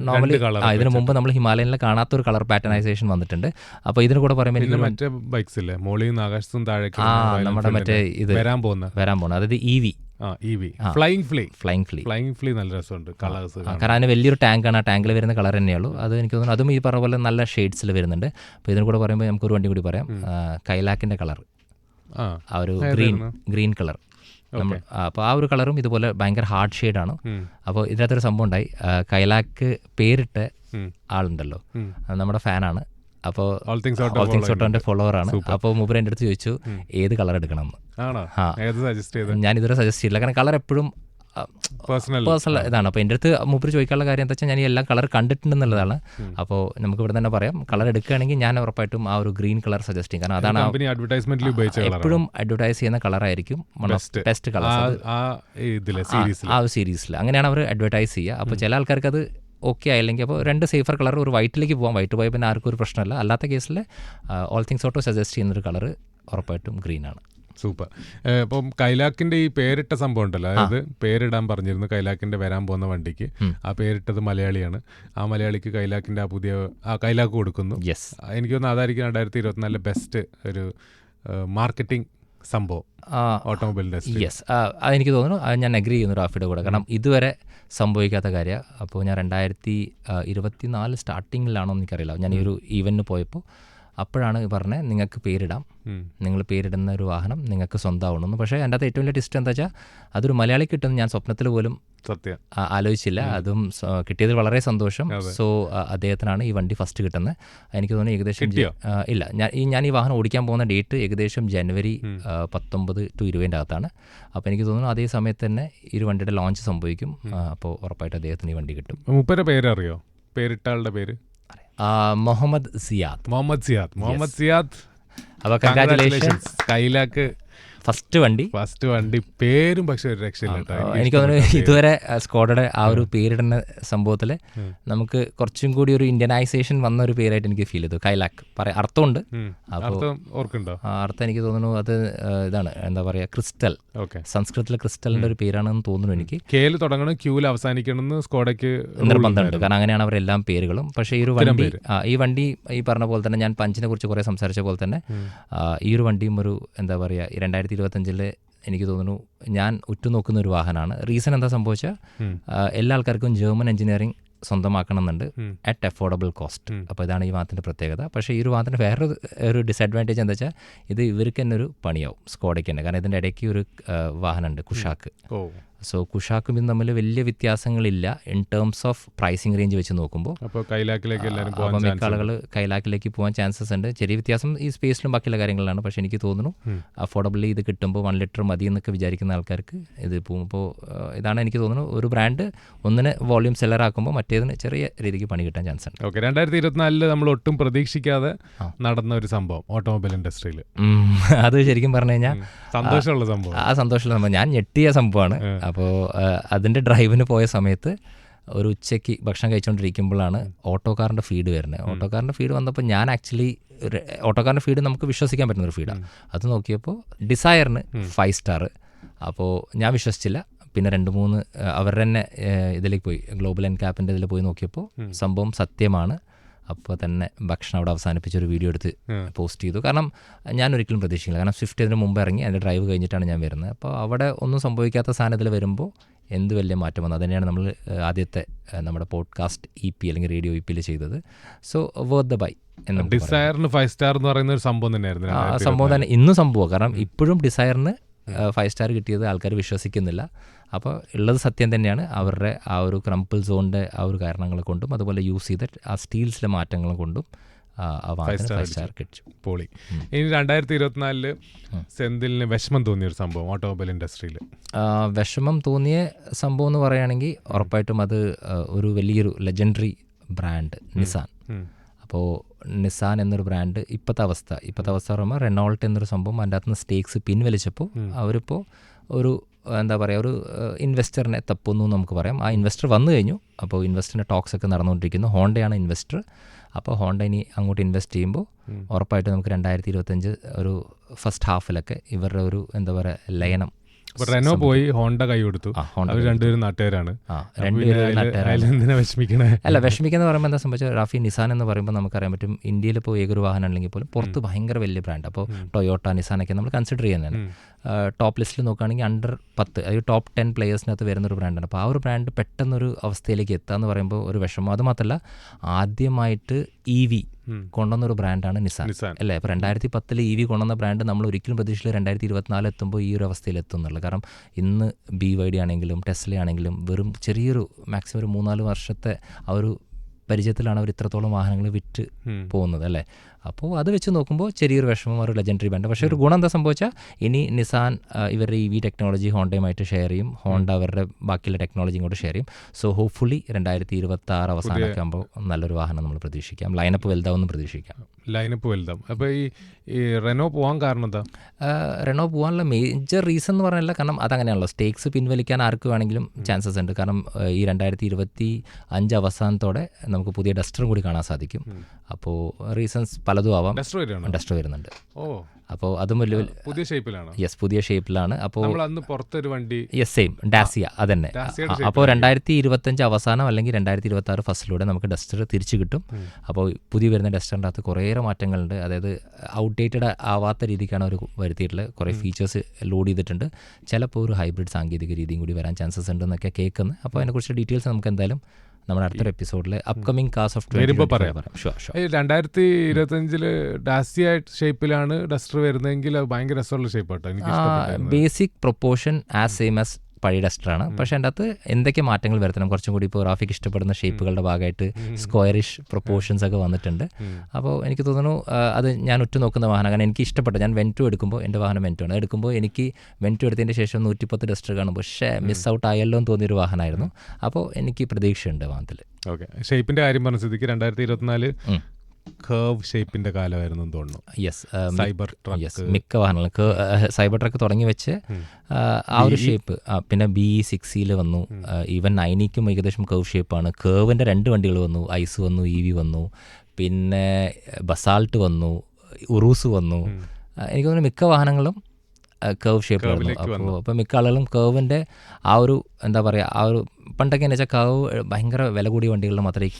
നോർമലി ഇതിനു മുമ്പ് നമ്മൾ ഹിമാലയനിൽ കാണാത്തൊരു കളർ പാറ്റേണൈസേഷൻ വന്നിട്ടുണ്ട്. അപ്പോൾ ഇതിന് കൂടെ പറയുമ്പോൾ എനിക്ക് മറ്റേ ബൈക്സ് ഇല്ലേ, മോളിൽ ആകാശത്തും താഴെ നമ്മുടെ മറ്റേ ഇത് വരാൻ പോകുന്നത്, അതായത് EV ഫ്ലൈയിങ് ഫ്ലീ നല്ല രസമുണ്ട് കളേഴ്സ്. കാരണം അതിന് വലിയൊരു ടാങ്കാണ്, ആ ടാങ്കിൽ വരുന്ന കളർ തന്നെയുള്ളൂ. അത് എനിക്ക് തോന്നുന്നു അതും ഈ പറഞ്ഞ പോലെ നല്ല ഷെയ്ഡ്സിൽ വരുന്നുണ്ട്. അപ്പോൾ ഇതിന് കൂടെ പറയുമ്പോൾ നമുക്കൊരു വണ്ടി കൂടി പറയാം, കൈലാക്കിൻ്റെ കളർ, ആ ഒരു ഗ്രീൻ കളർ. അപ്പോൾ ആ ഒരു കളറും ഇതുപോലെ ഭയങ്കര ഹാർഡ് ഷെയ്ഡാണ്. അപ്പോൾ ഇതിനകത്തൊരു സംഭവം ഉണ്ടായി. കൈലാക്ക് പേരിട്ട ആളുണ്ടല്ലോ, നമ്മുടെ ഫാനാണ്. അപ്പോൾ ഓൾ തിങ്സ് ഓട്ടോന്റെ ഫോളോവറാണ്. അപ്പോൾ മൂപ്പര് എൻ്റെ അടുത്ത് ചോദിച്ചു ഏത് കളർ എടുക്കണം എന്ന്. ഞാൻ ഇതുവരെ സജസ്റ്റ് ചെയ്തില്ല, കാരണം കളർ എപ്പോഴും പേഴ്സണൽ ഇതാണ്. അപ്പോൾ എൻ്റെ അടുത്ത് മൂപ്പര് ചോദിക്കാനുള്ള കാര്യം എന്താ വെച്ചാൽ ഞാൻ ഈ എല്ലാ കളർ കണ്ടിട്ടുണ്ടെന്നുള്ളതാണ്. അപ്പോൾ നമുക്ക് ഇവിടെ തന്നെ പറയാം, കളർ എടുക്കുകയാണെങ്കിൽ ഞാൻ ഉറപ്പായിട്ടും ആ ഒരു ഗ്രീൻ കളർ സജസ്റ്റ് ചെയ്യും. കാരണം അതാണ് എപ്പോഴും അഡ്വർടൈസ് ചെയ്യുന്ന കളറായിരിക്കും ബെസ്റ്റ് കളർ ആ ഒരു സീരീസിൽ. അങ്ങനെയാണ് അവർ അഡ്വർടൈസ് ചെയ്യുക. അപ്പോൾ ചില ആൾക്കാർക്ക് അത് ഓക്കെ ആയില്ലെങ്കിൽ അപ്പോൾ രണ്ട് സേഫർ കളർ ഒരു വൈറ്റിലേക്ക് പോകാം. വൈറ്റ് പോയാൽ പിന്നെ ആർക്കും ഒരു പ്രശ്നമല്ല. അല്ലാത്ത കേസിൽ ഓൾ തിങ്സ് ഓട്ടോ സജസ്റ്റ് ചെയ്യുന്നൊരു കളർ ഉറപ്പായിട്ടും ഗ്രീനാണ്. സൂപ്പർ. ഇപ്പം കൈലാക്കിൻ്റെ ഈ പേരിട്ട സംഭവം ഉണ്ടല്ലോ, അതായത് പേരിടാൻ പറഞ്ഞിരുന്നു കൈലാക്കിൻ്റെ വരാൻ പോകുന്ന വണ്ടിക്ക്. ആ പേരിട്ടത് മലയാളിയാണ്. ആ മലയാളിക്ക് കൈലാക്കിൻ്റെ ആ കൈലാക്ക് കൊടുക്കുന്നു. എനിക്ക് തോന്നുന്നു അതായിരിക്കും 2024 ബെസ്റ്റ് ഒരു മാർക്കറ്റിംഗ് സംഭവം ഓട്ടോമൊബൈൽ ഇൻഡസ്ട്രി. അതെനിക്ക് തോന്നുന്നു, അത് ഞാൻ അഗ്രി ചെയ്യുന്നു റാഫിയുടെ കൂടെ. കാരണം ഇതുവരെ സംഭവിക്കാത്ത കാര്യം. അപ്പോൾ ഞാൻ 2024 സ്റ്റാർട്ടിങ്ങിലാണോ എനിക്കറിയില്ല, ഞാൻ ഈ ഒരു ഈവൻറ്റിന് പോയപ്പോൾ അപ്പോഴാണ് പറഞ്ഞത് നിങ്ങൾക്ക് പേരിടാം, നിങ്ങൾ പേരിടുന്ന ഒരു വാഹനം നിങ്ങൾക്ക് സ്വന്തമാവണമെന്ന്. പക്ഷേ എൻ്റെ അകത്ത് ഏറ്റവും വലിയ ടിസ്റ്റ് എന്താ വെച്ചാൽ അതൊരു മലയാളി കിട്ടുമെന്ന് ഞാൻ സ്വപ്നത്തിൽ പോലും ആലോചിച്ചില്ല. അതും കിട്ടിയതിൽ വളരെ സന്തോഷം. സോ അദ്ദേഹത്തിനാണ് ഈ വണ്ടി ഫസ്റ്റ് കിട്ടുന്നത്. എനിക്ക് തോന്നുന്നു ഏകദേശം ഇല്ല, ഞാൻ ഈ വാഹനം ഓടിക്കാൻ പോകുന്ന ഡേറ്റ് ഏകദേശം ജനുവരി 19 to 20 അകത്താണ്. അപ്പോൾ എനിക്ക് തോന്നുന്നു അതേ സമയത്ത് തന്നെ ഈ ഒരു വണ്ടിയുടെ ലോഞ്ച് സംഭവിക്കും. അപ്പോൾ ഉറപ്പായിട്ട് അദ്ദേഹത്തിന് ഈ വണ്ടി കിട്ടും. മൂപ്പരുടെ പേരറിയോ? പേരിട്ട ആളുടെ പേര് മുഹമ്മദ് സിയാദ്. അപ്പോൾ കൺഗ്രാറ്റുലേഷൻസ്. കൈലാക്ക് ഫസ്റ്റ് വണ്ടി പേരും പക്ഷെ ഒരു രക്ഷയില്ല. എനിക്ക് തോന്നുന്നു ഇതുവരെ സ്കോഡയുടെ ആ ഒരു പേരിടുന്ന സംഭവത്തിൽ നമുക്ക് കുറച്ചും കൂടി ഒരു ഇന്ത്യനൈസേഷൻ വന്ന ഒരു പേരായിട്ട് എനിക്ക് ഫീൽ ചെയ്തു. കൈലാക്ക് അർത്ഥമുണ്ട്. അപ്പോൾ അർത്ഥം എനിക്ക് തോന്നുന്നു അത് ഇതാണ്, എന്താ പറയുക, ക്രിസ്റ്റൽ. സംസ്കൃതത്തിലെ ക്രിസ്റ്റലിന്റെ ഒരു പേരാണെന്ന് തോന്നുന്നു എനിക്ക്. കെയിൽ തുടങ്ങണം, ക്യൂവിൽ അവസാനിക്കണം സ്കോഡയ്ക്ക് നിർബന്ധമുണ്ട്. കാരണം അങ്ങനെയാണ് അവരെല്ലാം പേരുകളും. പക്ഷേ ഈ വണ്ടി ഈ പറഞ്ഞ പോലെ തന്നെ ഞാൻ പഞ്ചിനെ കുറിച്ച് കുറേ സംസാരിച്ച പോലെ തന്നെ ഈ ഒരു വണ്ടിയും ഒരു എന്താ പറയുക 2025 എനിക്ക് തോന്നുന്നു ഞാൻ ഉറ്റുനോക്കുന്ന ഒരു വാഹനമാണ്. റീസൺ എന്താ സംഭവിച്ചാൽ എല്ലാ ആൾക്കാർക്കും ജർമ്മൻ എഞ്ചിനീയറിംഗ് സ്വന്തമാക്കണമെന്നുണ്ട് അറ്റ് അഫോർഡബിൾ കോസ്റ്റ്. അപ്പോൾ ഇതാണ് ഈ വാഹനത്തിൻ്റെ പ്രത്യേകത. പക്ഷേ ഈ ഒരു വാഹനത്തിന് വേറൊരു ഡിസഡ്വാൻറ്റേജ് എന്താ വെച്ചാൽ ഇത് ഇവർക്ക് തന്നെ ഒരു പണിയാവും, സ്കോഡയ്ക്ക് തന്നെ. കാരണം ഇതിൻ്റെ ഇടയ്ക്ക് ഒരു വാഹനമുണ്ട് കുഷാക്ക്. സോ കുഷാക്കും ഇതും തമ്മിൽ വലിയ വ്യത്യാസങ്ങളില്ല in terms of pricing range വെച്ച് നോക്കുമ്പോൾ. അപ്പോൾ മിക്ക ആളുകൾ കൈലാക്കിലേക്ക് പോകാൻ ചാൻസസ് ഉണ്ട്. ചെറിയ വ്യത്യാസം ഈ സ്പേസിലും ബാക്കിയുള്ള കാര്യങ്ങളിലാണ്. പക്ഷേ എനിക്ക് തോന്നുന്നു അഫോർഡബിളി ഇത് കിട്ടുമ്പോൾ 1 ലിറ്റർ മതി എന്നൊക്കെ വിചാരിക്കുന്ന ആൾക്കാർക്ക് ഇത് പോകുമ്പോൾ ഇതാണ് എനിക്ക് തോന്നുന്നു ഒരു ബ്രാൻഡ് ഒന്നിന് വോള്യൂം സെല്ലറാക്കുമ്പോൾ മറ്റേതിന് ചെറിയ രീതിക്ക് പണി കിട്ടാൻ ചാൻസ് ഉണ്ട്. 2024 നമ്മൾ ഒട്ടും പ്രതീക്ഷിക്കാതെ നടന്ന ഒരു സംഭവം ഓട്ടോമൊബൈൽ ഇൻഡസ്ട്രിയിൽ. അത് ശരിക്കും പറഞ്ഞു കഴിഞ്ഞാൽ സന്തോഷമുള്ള സംഭവം. ആ സന്തോഷമുള്ള സംഭവം ഞാൻ ഞെട്ടിയ സംഭവമാണ്. അപ്പോൾ അതിൻ്റെ ഡ്രൈവിന് പോയ സമയത്ത് ഒരു ഉച്ചയ്ക്ക് ഭക്ഷണം കഴിച്ചുകൊണ്ടിരിക്കുമ്പോഴാണ് ഓട്ടോക്കാരൻ്റെ ഫീഡ് വരുന്നത്. ഓട്ടോക്കാരൻ്റെ ഫീഡ് വന്നപ്പോൾ ഞാൻ ആക്ച്വലി ഓട്ടോക്കാരൻ്റെ ഫീഡ് നമുക്ക് വിശ്വസിക്കാൻ പറ്റുന്നൊരു ഫീഡാണ്. അത് നോക്കിയപ്പോൾ ഡിസയറിന് 5 സ്റ്റാർ. അപ്പോൾ ഞാൻ വിശ്വസിച്ചില്ല. പിന്നെ 2-3 അവരുടെ തന്നെ ഇതിലേക്ക് പോയി, ഗ്ലോബൽ എൻകാപ്പിൻ്റെ ഇതിൽ പോയി നോക്കിയപ്പോൾ സംഭവം സത്യമാണ്. അപ്പോൾ തന്നെ ഭക്ഷണം അവിടെ അവസാനിപ്പിച്ചൊരു വീഡിയോ എടുത്ത് പോസ്റ്റ് ചെയ്തു. കാരണം ഞാൻ ഒരിക്കലും പ്രതീക്ഷിക്കില്ല. കാരണം സ്വിഫ്റ്റ് ഇതിന് മുമ്പ് ഇറങ്ങി അതിൻ്റെ ഡ്രൈവ് കഴിഞ്ഞിട്ടാണ് ഞാൻ വരുന്നത്. അപ്പോൾ അവിടെ ഒന്നും സംഭവിക്കാത്ത സാധനത്തിൽ വരുമ്പോൾ എന്ത് വലിയ മാറ്റം വന്നു. അതുതന്നെയാണ് നമ്മൾ ആദ്യത്തെ നമ്മുടെ പോഡ്കാസ്റ്റ് EP അല്ലെങ്കിൽ റേഡിയോ EPയിൽ ചെയ്തത്. So worth the buy. ഡിസയറിന് 5 സ്റ്റാർ എന്ന് പറയുന്ന ഒരു സംഭവം തന്നെയായിരുന്നു. ആ സംഭവം തന്നെ ഇന്നും സംഭവം. കാരണം ഇപ്പോഴും ഡിസയറിന് 5 സ്റ്റാർ കിട്ടിയത് ആൾക്കാർ വിശ്വസിക്കുന്നില്ല. അപ്പോൾ ഉള്ളത് സത്യം തന്നെയാണ്. അവരുടെ ആ ഒരു ക്രംപിൾ സോണിൻ്റെ ആ ഒരു കാരണങ്ങൾ കൊണ്ടും അതുപോലെ യൂസ് ചെയ്ത ആ സ്റ്റീൽസിലെ മാറ്റങ്ങൾ കൊണ്ടും 5 സ്റ്റാർ കിട്ടി. പൊളി. ഇനി 2024 സെന്തിലിന് വിഷമം തോന്നിയൊരു സംഭവം ഓട്ടോമൊബൈൽ ഇൻഡസ്ട്രിയിൽ? വിഷമം തോന്നിയ സംഭവം എന്ന് പറയുകയാണെങ്കിൽ ഉറപ്പായിട്ടും അത് ഒരു വലിയൊരു ലെജൻഡറി ബ്രാൻഡ് നിസാൻ. അപ്പോൾ നിസാൻ എന്നൊരു ബ്രാൻഡ് ഇപ്പോഴത്തെ അവസ്ഥ പറയുമ്പോൾ റെനോൾട്ട് എന്നൊരു സംഭവം അതിൻ്റെ അകത്തുനിന്ന് സ്റ്റേക്സ് പിൻവലിച്ചപ്പോൾ അവരിപ്പോൾ ഒരു എന്താ പറയുക ഒരു ഇൻവെസ്റ്ററിനെ തപ്പുന്നു നമുക്ക് പറയാം. ആ ഇൻവെസ്റ്റർ വന്നു കഴിഞ്ഞു. അപ്പോൾ ഇൻവെസ്റ്ററിൻ്റെ ടോക്സ് ഒക്കെ നടന്നുകൊണ്ടിരിക്കുന്നു. ഹോണ്ടയാണ് ഇൻവെസ്റ്റർ. അപ്പോൾ ഹോണ്ട ഇനി അങ്ങോട്ട് ഇൻവെസ്റ്റ് ചെയ്യുമ്പോൾ ഉറപ്പായിട്ടും നമുക്ക് 2025 ഒരു ഫസ്റ്റ് ഹാഫിലൊക്കെ ഇവരുടെ ഒരു എന്താ പറയുക ലയനം. റെനോ പോയി ഹോണ്ട കൈ കൊടുത്തു. രണ്ടുപേരും നാട്ടുകാരാണ്. അല്ല വിഷമിക്കുന്ന പറയുമ്പോൾ എന്താ സംഭവിച്ചത്, റാഫി നിസാൻ എന്ന് പറയുമ്പോൾ നമുക്കറിയാൻ പറ്റും ഇന്ത്യയിൽ ഇപ്പോൾ ഏതൊരു വാഹനം ഉണ്ടെങ്കിൽ പോലും പുറത്ത് ഭയങ്കര വലിയ ബ്രാൻഡ്. അപ്പോൾ ടൊയോട്ട, നിസാനൊക്കെ നമ്മൾ കൺസിഡർ ചെയ്യുന്നതാണ്. ടോപ്പ് ലിസ്റ്റിൽ നോക്കുകയാണെങ്കിൽ അണ്ടർ 10 അതായത് ടോപ്പ് 10 പ്ലേയേഴ്സിനകത്ത് വരുന്നൊരു ബ്രാൻഡാണ്. അപ്പോൾ ആ ഒരു ബ്രാൻഡ് പെട്ടെന്നൊരു അവസ്ഥയിലേക്ക് എത്തുക എന്ന് പറയുമ്പോൾ ഒരു വിഷമം. അതുമാത്രമല്ല ആദ്യമായിട്ട് EV കൊണ്ടുവന്നൊരു ബ്രാൻഡാണ് നിസാൻ അല്ലേ. ഇപ്പോൾ 2010 EV കൊണ്ടുവന്ന ബ്രാൻഡ് നമ്മൾ ഒരിക്കലും പ്രതീക്ഷിച്ചില്ല 2024 എത്തുമ്പോൾ ഈ ഒരു അവസ്ഥയിൽ എത്തുന്നുള്ളത്. കാരണം ഇന്ന് BYD ആണെങ്കിലും ടെസ്ല ആണെങ്കിലും വെറും ചെറിയൊരു മാക്സിമം ഒരു 3-4 വർഷത്തെ ആ ഒരു പരിചയത്തിലാണ് അവർ ഇത്രത്തോളം വാഹനങ്ങൾ വിറ്റ് പോകുന്നത് അല്ലേ. അപ്പോൾ അത് വെച്ച് നോക്കുമ്പോൾ ചെറിയൊരു വിഷമം, ഒരു ലെജൻഡറി ബ്രാൻഡ്. പക്ഷേ ഒരു ഗുണം എന്താ സംഭവിച്ചാൽ ഇനി നിസാൻ ഇവരുടെ EV ടെക്നോളജി ഹോണ്ടയുമായിട്ട് ഷെയർ ചെയ്യും, ഹോണ്ട അവരുടെ ബാക്കിയുള്ള ടെക്നോളജിയും കൂടെ ഷെയർ ചെയ്യും. സോ ഹോപ്പ്ഫുള്ളി 2026 അവസാനമൊക്കെ ആകുമ്പോൾ നല്ലൊരു വാഹനം നമ്മൾ പ്രതീക്ഷിക്കാം. ലൈനപ്പ് വലുതാവുമെന്ന് പ്രതീക്ഷിക്കാം. ലൈനപ്പ് വലുതാവും. അപ്പോൾ ഈ റെനോ പോകാൻ കാരണം എന്താ? റെനോ പോകാനുള്ള മേജർ റീസൺ എന്ന് പറഞ്ഞാൽ കാരണം അതങ്ങനെയാണല്ലോ, സ്റ്റേക്സ് പിൻവലിക്കാൻ ആർക്ക് വേണമെങ്കിലും ചാൻസസ് ഉണ്ട്. കാരണം ഈ 2025 അവസാനത്തോടെ നമുക്ക് പുതിയ ഡസ്റ്ററും കൂടി കാണാൻ സാധിക്കും. അപ്പോൾ റീസൺസ് പലതും ആവാം. ഡസ്റ്റർ വരുന്നുണ്ട്. അപ്പോൾ അതും പുതിയ ഷേപ്പിലാണ്. യെസ്, പുതിയ ഷേപ്പിലാണ്. അപ്പോൾ പുറത്തൊരു വണ്ടി സെയിം ഡാസിയ അതന്നെ. അപ്പോൾ 2025 അവസാനം അല്ലെങ്കിൽ 2026 ഫസ്റ്റിലൂടെ നമുക്ക് ഡസ്റ്റർ തിരിച്ചു കിട്ടും. അപ്പോൾ പുതിയ വരുന്ന ഡസ്റ്ററിൻ്റെ അകത്ത് കുറേയേറെ മാറ്റങ്ങളുണ്ട്. അതായത് ഔട്ട്ഡേറ്റഡ് ആവാത്ത രീതിക്കാണ് അവർ വരുത്തിയിട്ടുള്ളത്. കുറേ ഫീച്ചേഴ്സ് ലോഡ് ചെയ്തിട്ടുണ്ട്. ചിലപ്പോൾ ഒരു ഹൈബ്രിഡ് സാങ്കേതിക രീതിയും കൂടി വരാൻ ചാൻസസ് ഉണ്ടെന്നൊക്കെ കേൾക്കുന്നത്. അപ്പോൾ അതിനെക്കുറിച്ച് ഡീറ്റെയിൽസ് നമുക്ക് എന്തായാലും നമ്മുടെ അടുത്തൊരു എപ്പിസോഡിൽ അപ്കമിങ് കാസ് ഓഫ് 2025 ഡാസിയ ഷേപ്പിലാണ് ഡസ്റ്റർ വരുന്നതെങ്കിൽ അത് ഭയങ്കര രസമുള്ള ഷേപ്പാട്ടോ. എനിക്ക് basic proportion as same as പഴയ ഡസ്റ്ററാണ്. പക്ഷേ അതിൻ്റെ അകത്ത് എന്തൊക്കെ മാറ്റങ്ങൾ വരുത്തണം, കുറച്ചും കൂടി ഇപ്പോൾ റാഫിക്ക് ഇഷ്ടപ്പെടുന്ന ഷേപ്പുകളുടെ ഭാഗമായിട്ട് സ്ക്വയറിഷ് പ്രൊപ്പോർഷൻസ് ഒക്കെ വന്നിട്ടുണ്ട്. അപ്പോൾ എനിക്ക് തോന്നുന്നു അത് ഞാൻ ഉറ്റുനോക്കുന്ന വാഹനം. കാരണം എനിക്ക് ഇഷ്ടപ്പെട്ട, ഞാൻ വെൻറ്റോ എടുക്കുമ്പോൾ എൻ്റെ വാഹനം വെൻറ്റോ ആണ് എടുക്കുമ്പോൾ എനിക്ക് വെൻറ്റോ എടുത്തതിൻ്റെ ശേഷം 110 ഡസ്റ്റർ കാണുമ്പോൾ പക്ഷേ മിസ് ഔട്ട് ആയല്ലോ എന്ന് തോന്നിയൊരു വാഹനമായിരുന്നു. അപ്പോൾ എനിക്ക് പ്രതീക്ഷയുണ്ട് വാഹനത്തിൽ. ഓക്കെ, ഷേപ്പിൻ്റെ കാര്യം പറഞ്ഞ സ്ഥിതിക്ക് 2024 കർവ് ഷേപ്പിന്റെ കാലമായിരുന്നു തോന്നുന്നു. സൈബർ ട്രക്ക്, മിക്ക വാഹനങ്ങളും സൈബർ ട്രക്ക് തുടങ്ങി വെച്ച് ആ ഒരു ഷേപ്പ്. പിന്നെ BE6 വന്നു, ഈവൻ 9ക്കും ഏകദേശം കർവ് ഷേപ്പാണ്. കർവിൻ്റെ 2 വണ്ടികൾ വന്നു, ഐസ് വന്നു, EV വന്നു, പിന്നെ ബസാൾട്ട് വന്നു, ഉറൂസ് വന്നു. എനിക്ക് തോന്നുന്നു മിക്ക വാഹനങ്ങളും കർവ് ഷേപ്പിലായിരുന്നു. അപ്പോൾ മിക്ക ആളുകളും കർവിൻ്റെ ആ ഒരു എന്താ പറയുക, ആ ഒരു പണ്ടൊക്കെ എന്ന് വെച്ചാൽ കർവ് ഭയങ്കര വില കൂടിയ വണ്ടികളിൽ മാത്രമേ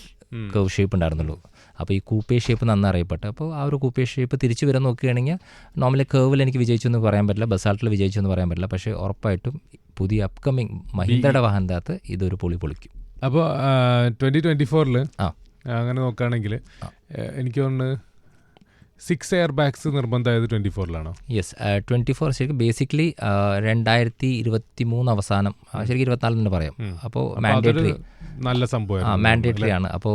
കർവ് ഷേപ്പ് ഉണ്ടായിരുന്നുള്ളൂ. അപ്പോൾ ഈ കൂപ്പേ ഷേപ്പ് നന്നായി അറിയപ്പെട്ടു. അപ്പോൾ ആ ഒരു കൂപ്പേ ഷേപ്പ് തിരിച്ചു വരാൻ നോക്കുകയാണെങ്കിൽ നോർമലി കർവിൽ എനിക്ക് വിജയിച്ചു എന്ന് പറയാൻ പറ്റില്ല, ബസാൾട്ടിൽ വിജയിച്ചു എന്ന് പറയാൻ പറ്റില്ല. പക്ഷേ ഉറപ്പായിട്ടും പുതിയ അപ്കമിങ് മഹീന്ദ്രയുടെ വാഹനത്തിനകത്ത് ഇതൊരു പൊളിക്കും. അപ്പോൾ 2024 അങ്ങനെ നോക്കുകയാണെങ്കിൽ എനിക്ക് തോന്നുന്നു 6 എയർ ബാഗ്സ് നിർബന്ധമായത് 2024 യെസ്, 24 ശരിക്കും ബേസിക്കലി 2023 അവസാനം, ശരിക്കും 24 തന്നെ പറയാം. അപ്പോൾ മാൻഡേറ്ററി നല്ല സംഭവം മാൻഡേറ്ററി ആണ്. അപ്പോൾ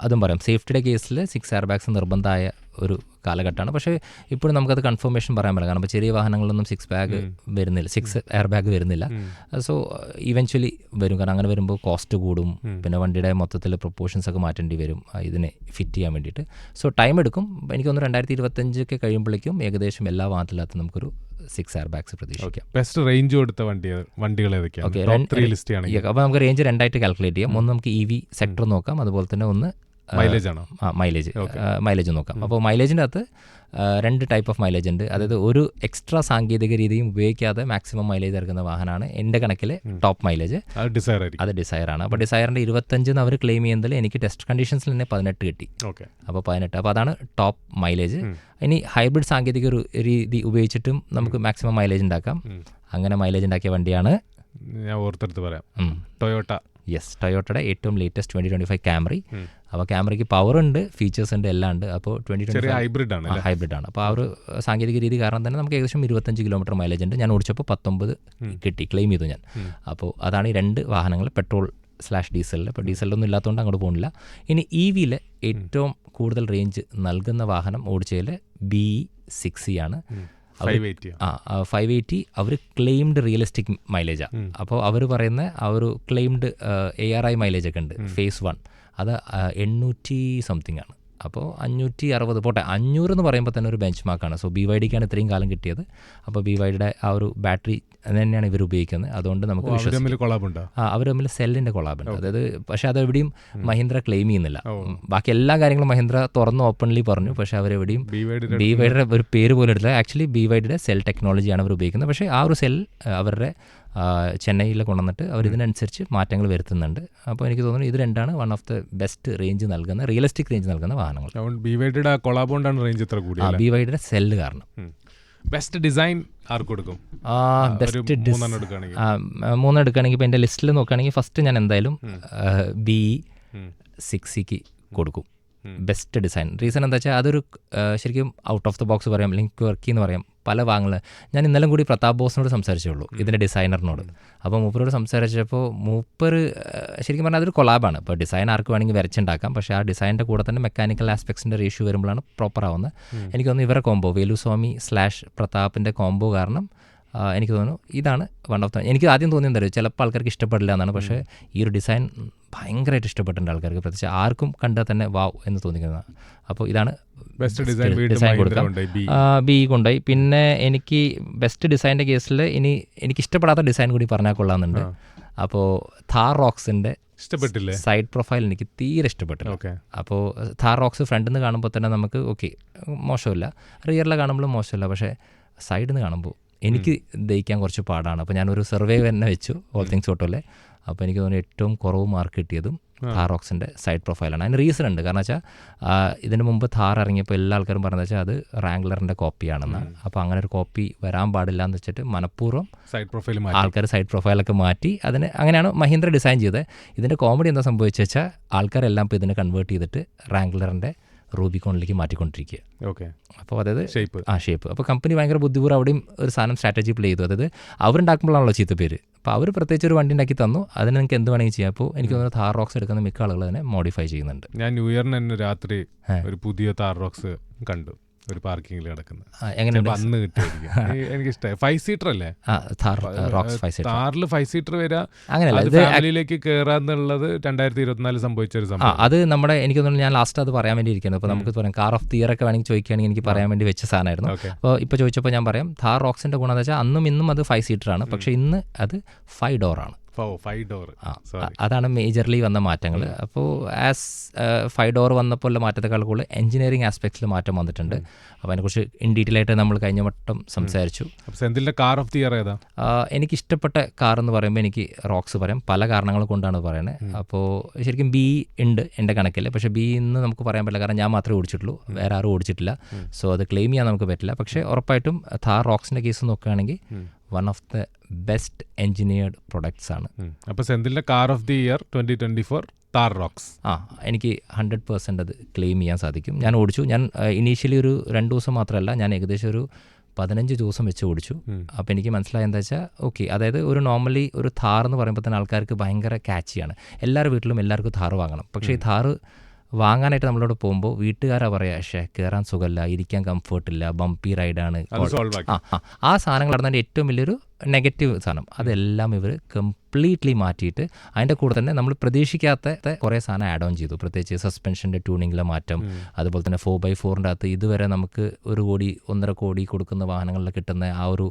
അതും പറയാം, സേഫ്റ്റിയുടെ കേസിൽ 6 എയർ ബാഗ്സ് നിർബന്ധമായ ഒരു കാലഘട്ടമാണ്. പക്ഷേ ഇപ്പോഴും നമുക്കത് കൺഫർമേഷൻ പറയാൻ പറ്റില്ല. കാരണം ഇപ്പോൾ ചെറിയ വാഹനങ്ങളിലൊന്നും 6 എയർ ബാഗ് വരുന്നില്ല. സോ ഇവൻച്വലി വരും. കാരണം അങ്ങനെ വരുമ്പോൾ കോസ്റ്റ് കൂടും, പിന്നെ വണ്ടിയുടെ മൊത്തത്തിൽ പ്രൊപ്പോർഷൻസ് ഒക്കെ മാറ്റേണ്ടി വരും ഇതിനെ ഫിറ്റ് ചെയ്യാൻ വേണ്ടിയിട്ട്. സോ ടൈം എടുക്കും. എനിക്ക് തോന്നുന്നു 2025 കഴിയുമ്പോഴേക്കും ഏകദേശം എല്ലാ വാഹനത്തിനകത്തും നമുക്കൊരു 6 എയർ ബാഗ്സ് പ്രതീക്ഷിക്കാം. ബെസ്റ്റ് റേഞ്ച് കൊടുത്ത വണ്ടികൾ ഏതൊക്കെയാണ്? അപ്പോൾ നമുക്ക് റേഞ്ച് 2ആയിട്ട് കാൽക്കുലേറ്റ് ചെയ്യാം. ഒന്ന് നമുക്ക് EV സെക്ടർ നോക്കാം, അതുപോലെ തന്നെ ഒന്ന് മൈലേജ് നോക്കാം. അപ്പോൾ മൈലേജിൻ്റെ അകത്ത് 2 ടൈപ്പ് ഓഫ് മൈലേജ് ഉണ്ട്. അതായത് ഒരു എക്സ്ട്രാ സാങ്കേതിക രീതിയും ഉപയോഗിക്കാതെ മാക്സിമം മൈലേജ് ഇറക്കുന്ന വാഹനമാണ് എൻ്റെ കണക്കിൽ ടോപ്പ് മൈലേജ്. അത് ഡിസയറാണ്. അപ്പോൾ ഡിസയറിൻ്റെ 25 അവർ ക്ലെയിം ചെയ്യുന്നതിൽ എനിക്ക് ടെസ്റ്റ് കണ്ടീഷൻസിൽ തന്നെ 18 കിട്ടി. അപ്പോൾ 18, അപ്പോൾ അതാണ് ടോപ്പ് മൈലേജ്. ഇനി ഹൈബ്രിഡ് സാങ്കേതിക രീതി ഉപയോഗിച്ചിട്ടും നമുക്ക് മാക്സിമം മൈലേജ് ഉണ്ടാക്കാം. അങ്ങനെ മൈലേജ് ഉണ്ടാക്കിയ വണ്ടിയാണ് ഞാൻ ഓർത്തെടുത്ത് പറയാം, ടൊയോട്ട. യെസ്, ടൊയോട്ടയുടെ ഏറ്റവും ലേറ്റസ്റ്റ് 2025 ക്യാമറി. അപ്പോൾ ക്യാമറയ്ക്ക് പവർ ഉണ്ട്, ഫീച്ചേഴ്സ് ഉണ്ട്, എല്ലാം ഉണ്ട്. അപ്പോൾ 2025 ഹൈബ്രിഡ് ആണ്. അപ്പോൾ ആ ഒരു സാങ്കേതിക രീതി കാരണം തന്നെ നമുക്ക് ഏകദേശം 25 കിലോമീറ്റർ മൈലേജ് ഉണ്ട്. ഞാൻ ഓടിച്ചപ്പോൾ 19 കിട്ടി, ക്ലെയിം ചെയ്തു ഞാൻ. അപ്പോൾ അതാണ് ഈ 2 വാഹനങ്ങൾ, പെട്രോൾ/ഡീസലിൽ. ഇപ്പോൾ ഡീസലിലൊന്നും ഇല്ലാത്തതുകൊണ്ട് അങ്ങോട്ട് പോകുന്നില്ല. ഇനി EVയിൽ ഏറ്റവും കൂടുതൽ റേഞ്ച് നൽകുന്ന വാഹനം ഓടിച്ചതിൽ BE6 ആണ്. 580 അവർ ക്ലെയിംഡ് റിയലിസ്റ്റിക് മൈലേജാണ്. അപ്പോൾ അവർ പറയുന്ന ആ ഒരു ക്ലെയിംഡ് ARI മൈലേജ് ഒക്കെ ഉണ്ട്. ഫേസ് 1 അത് 800 സംതിങ് ആണ്. അപ്പോൾ 560 പോട്ടെ, 500 എന്ന് പറയുമ്പോൾ തന്നെ ഒരു ബെഞ്ച് മാർക്കാണ്. സോ BYDക്കാണ് ഇത്രയും കാലം കിട്ടിയത്. അപ്പോൾ BYDയുടെ ആ ഒരു ബാറ്ററി തന്നെയാണ് ഇവർ ഉപയോഗിക്കുന്നത്. അതുകൊണ്ട് നമുക്ക് അവർ തമ്മിൽ സെല്ലിൻ്റെ കൊളാബുണ്ട്. അതായത് പക്ഷേ അതെവിടെയും മഹീന്ദ്ര ക്ലെയിം ചെയ്യുന്നില്ല. ബാക്കി എല്ലാ കാര്യങ്ങളും മഹീന്ദ്ര തുറന്ന് ഓപ്പൺലി പറഞ്ഞു. പക്ഷേ അവരെവിടെയും BYDയുടെ ഒരു പേര് പോലും എടുത്തില്ല. ആക്ച്വലി BYDയുടെ സെൽ ടെക്നോളജിയാണ് അവർ ഉപയോഗിക്കുന്നത്. പക്ഷേ ആ ഒരു സെൽ അവരുടെ ചെന്നൈയിൽ കൊണ്ടുവന്നിട്ട് അവർ ഇതിനനുസരിച്ച് മാറ്റങ്ങൾ വരുത്തുന്നുണ്ട്. അപ്പോൾ എനിക്ക് തോന്നുന്നു ഇത് 2ആണ് one of the best range നൽകുന്ന, റിയലിസ്റ്റിക് റേഞ്ച് നൽകുന്ന വാഹനങ്ങൾ. BYDയുടെ സെല്ല് കാരണം. ബെസ്റ്റ് ഡിസൈൻ ആർക്ക് കൊടുക്കും? ബെസ്റ്റ് 3 എടുക്കുകയാണെങ്കിൽ ഇപ്പോൾ എൻ്റെ ലിസ്റ്റിൽ നോക്കുകയാണെങ്കിൽ ഫസ്റ്റ് ഞാൻ എന്തായാലും BE6 കൊടുക്കും. Best design. റീസൺ എന്താ വെച്ചാൽ അതൊരു ശരിക്കും ഔട്ട് ഓഫ് ദ ബോക്സ് പറയാം, അല്ലെങ്കിൽ ക്വർക്കി എന്ന് പറയാം. പല വാങ്ങൽ ഞാൻ ഇന്നലെ കൂടി പ്രതാപ് ബോസിനോട് സംസാരിച്ചുള്ളൂ, ഇതിൻ്റെ ഡിസൈനറിനോട്. അപ്പോൾ മൂപ്പരോട് സംസാരിച്ചപ്പോൾ മൂപ്പർ ശരിക്കും പറഞ്ഞാൽ അതൊരു കൊളാബാണ്. ഇപ്പോൾ ഡിസൈൻ ആർക്ക് വേണമെങ്കിൽ വരച്ചുണ്ടാക്കാം, പക്ഷേ ആ ഡിസൈനിൻ്റെ കൂടെ തന്നെ മെക്കാനിക്കൽ ആസ്പെക്ട്സിൻ്റെ റേഷ്യോ വരുമ്പോഴാണ് പ്രോപ്പർ ആവുന്നത്. എനിക്ക് തോന്നുന്നു ഇവരുടെ കോംബോ വേലുസ്വാമി/പ്രതാപിൻ്റെ കോംബോ കാരണം എനിക്ക് തോന്നുന്നു ഇതാണ് വൺ ഓഫ് ദ. എനിക്ക് ആദ്യം തോന്നിയെന്ന് അറിയാം, ചിലപ്പോൾ ആൾക്കാർക്ക് ഇഷ്ടപ്പെടില്ല എന്നാണ്. പക്ഷേ ഈ ഒരു ഡിസൈൻ ഭയങ്കരമായിട്ട് ഇഷ്ടപ്പെട്ടിട്ടുണ്ട് ആൾക്കാർക്ക്, പ്രത്യേകിച്ച് ആർക്കും കണ്ടാൽ തന്നെ വാവ് എന്ന് തോന്നിക്കുന്നതാണ്. അപ്പോൾ ഇതാണ് ബെസ്റ്റ് ഡിസൈൻ കൊടുക്കാം. BE കൊണ്ടുപോയി. പിന്നെ എനിക്ക് ബെസ്റ്റ് ഡിസൈൻ്റെ കേസിൽ എനിക്ക് ഇഷ്ടപ്പെടാത്ത ഡിസൈൻ കൂടി പറഞ്ഞാൽ കൊള്ളാമെന്നുണ്ട്. അപ്പോൾ Thar ROXൻ്റെ സൈഡ് പ്രൊഫൈൽ എനിക്ക് തീരെ ഇഷ്ടപ്പെട്ടില്ല. അപ്പോൾ Thar ROX ഫ്രണ്ടിൽ നിന്ന് കാണുമ്പോൾ തന്നെ നമുക്ക് ഓക്കെ മോശമില്ല, റിയറിൽ കാണുമ്പോഴും മോശമില്ല. പക്ഷേ സൈഡിൽ നിന്ന് കാണുമ്പോൾ എനിക്ക് ദഹിക്കാൻ കുറച്ച് പാടാണ്. അപ്പോൾ ഞാനൊരു സർവേ തന്നെ വെച്ചു ഓൾ തിങ്സ് ഓട്ടോയിലെ. അപ്പോൾ എനിക്ക് തോന്നുന്നു ഏറ്റവും കുറവ് മാർക്ക് കിട്ടിയതും താർ റോക്സിൻ്റെ സൈഡ് പ്രൊഫൈലാണ്. അതിന് റീസൺ ഉണ്ട്. കാരണം വെച്ചാൽ ഇതിന് മുമ്പ് താർ ഇറങ്ങിയപ്പോൾ എല്ലാ ആൾക്കാരും പറഞ്ഞത് വെച്ചാൽ അത് റാംഗ്ലറിൻ്റെ കോപ്പിയാണെന്നാണ്. അപ്പോൾ അങ്ങനെ ഒരു കോപ്പി വരാൻ പാടില്ല എന്ന് വെച്ചിട്ട് മനഃപൂർവ്വം സൈഡ് പ്രൊഫൈൽ ആൾക്കാർ സൈഡ് പ്രൊഫൈലൊക്കെ മാറ്റി അതിന് അങ്ങനെയാണ് മഹീന്ദ്ര ഡിസൈൻ ചെയ്തത്. ഇതിൻ്റെ കോമഡി എന്താ സംഭവിച്ചു വെച്ചാൽ ആൾക്കാരെല്ലാം ഇപ്പോൾ ഇതിനെ കൺവേർട്ട് ചെയ്തിട്ട് റാംഗ്ലറിൻ്റെ റൂബിക്കോണിലേക്ക് മാറ്റിക്കൊണ്ടിരിക്കുക. ഓക്കെ. അപ്പോൾ അതായത് ഷേപ്പ് അപ്പോൾ കമ്പനി ഭയങ്കര ബുദ്ധിപൂർവ്വം അവിടെയും ഒരു സാധനം സ്ട്രാറ്റജി പ്ലേ ചെയ്തു. അതായത് അവരുണ്ടാക്കുമ്പോഴാണല്ലോ ചീത്ത പേര്. അപ്പോൾ അവർ പ്രത്യേകിച്ച് ഒരു വണ്ടി ഉണ്ടാക്കി തന്നു, അതിന് നിങ്ങൾക്ക് എന്ത് വേണമെങ്കിൽ ചെയ്യാം. അപ്പോൾ എനിക്ക് തോന്നുന്നു താർ റോക്സ് എടുക്കുന്ന മിക്ക ആളുകൾ അതിനെ മോഡിഫൈ ചെയ്യുന്നുണ്ട്. ഞാൻ ന്യൂ ഇയറിന് തന്നെ രാത്രി ഒരു പുതിയ താർ റോക്സ് കണ്ടു, ഒരു പാർക്കിങ്ങിൽ കിടക്കുന്നത്. എങ്ങനെയുണ്ട്? അന്ന് കിട്ടിയായിരിക്കും. എനിക്ക് ഇഷ്ടമായി. 5 സീറ്റർ അല്ലേ താറിൽ 5 സീറ്റർ വരിക, ഫാമിലിയിലേക്ക് കയറാന്നുള്ളത് 2024 സംഭവിച്ച ഒരു സംഭവം. അത് നമ്മുടെ എനിക്ക് തോന്നുന്നു ഞാൻ ലാസ്റ്റ് അത് പറയാൻ വേണ്ടി ഇരിക്കുന്നത്. അപ്പോൾ നമുക്ക് പറയാം കാർ ഓഫ് ദി ഇയർ ഒക്കെ വേണമെങ്കിൽ ചോദിക്കുകയാണെങ്കിൽ എനിക്ക് പറയാൻ വേണ്ടി വെച്ച സാധനമായിരുന്നു. അപ്പോൾ ഇപ്പോൾ ചോദിച്ചപ്പോൾ ഞാൻ പറയാം താർ റോക്സിൻ്റെ ഗുണം എന്ന് വെച്ചാൽ അന്നും ഇന്നും അത് 5 സീറ്ററാണ്, പക്ഷേ ഇന്ന് അത് 5 ഡോറാണ്. 5 ഡോർ. അതാണ് മേജർലി വന്ന മാറ്റങ്ങൾ. അപ്പോൾ ആസ് 5 ഡോർ വന്നപ്പോൾ ഉള്ള മാറ്റത്തെക്കാൾ കൂടുതൽ എഞ്ചിനീയറിംഗ് ആസ്പെക്ട്സിൽ മാറ്റം വന്നിട്ടുണ്ട്. അപ്പോൾ അതിനെക്കുറിച്ച് ഇൻ ഡീറ്റെയിൽ ആയിട്ട് നമ്മൾ കഴിഞ്ഞ വട്ടം സംസാരിച്ചു. സെന്തിലിന്റെ കാർ ഓഫ് ദി ഇയർ ഏതാ? എനിക്ക് ഇഷ്ടപ്പെട്ട കാർ എന്ന് പറയുമ്പോൾ എനിക്ക് റോക്സ് പറയാം. പല കാരണങ്ങൾ കൊണ്ടാണ് പറയുന്നത്. അപ്പോൾ ശരിക്കും ബി ഉണ്ട് എൻ്റെ കണക്കിൽ, പക്ഷേ ബി ഇന്ന് നമുക്ക് പറയാൻ പറ്റില്ല. കാരണം ഞാൻ മാത്രമേ ഓടിച്ചിട്ടുള്ളൂ, വേറെ ആരും ഓടിച്ചിട്ടില്ല. സോ അത് ക്ലെയിം ചെയ്യാൻ നമുക്ക് പറ്റില്ല. പക്ഷേ ഉറപ്പായിട്ടും താർ റോക്സിൻ്റെ കേസ് നോക്കുകയാണെങ്കിൽ one of the best engineered products ആണ്. അപ്പോൾ സെന്തിലിന്റെ car of the year 2024 Thar Roxx. എനിക്ക് 100% അത് ക്ലെയിം ചെയ്യാൻ സാധിക്കും. ഞാൻ ഓടിച്ചു. ഞാൻ ഇനീഷ്യലി ഒരു 2 ദിവസം മാത്രമല്ല, ഞാൻ ഏകദേശം ഒരു 15 ദിവസം വെച്ച് ഓടിച്ചു. അപ്പോൾ എനിക്ക് മനസ്സിലായത് എന്താ വെച്ചാൽ ഓക്കെ, അതായത് ഒരു നോർമലി ഒരു താർ എന്ന് പറയുമ്പോൾ തന്നെ ആൾക്കാർക്ക് ഭയങ്കര ക്യാച്ചിയാണ്. എല്ലാവരുടെ വീട്ടിലും എല്ലാവർക്കും താർ വാങ്ങണം. പക്ഷേ ഈ താർ വാങ്ങാനായിട്ട് നമ്മളോട് പോകുമ്പോൾ വീട്ടുകാരാ പറയാ പക്ഷേ കയറാൻ സുഖമില്ല, ഇരിക്കാൻ കംഫർട്ടില്ല, ബംപി റൈഡാണ്. ആ സാധനങ്ങൾ നടന്നതിൻ്റെ ഏറ്റവും വലിയൊരു നെഗറ്റീവ് സാധനം അതെല്ലാം ഇവർ കംപ്ലീറ്റ്ലി മാറ്റിയിട്ട് അതിൻ്റെ കൂടെ തന്നെ നമ്മൾ പ്രതീക്ഷിക്കാത്ത കുറേ സാധനം ആഡ് ഓൺ ചെയ്തു. പ്രത്യേകിച്ച് സസ്പെൻഷൻ്റെ ട്യൂണിങ്ങിലെ മാറ്റം, അതുപോലെ തന്നെ 4x4ൻ്റെ അകത്ത് ഇതുവരെ നമുക്ക് 1 കോടി 1.5 കോടി കൊടുക്കുന്ന വാഹനങ്ങളിൽ കിട്ടുന്ന ആ ഒരു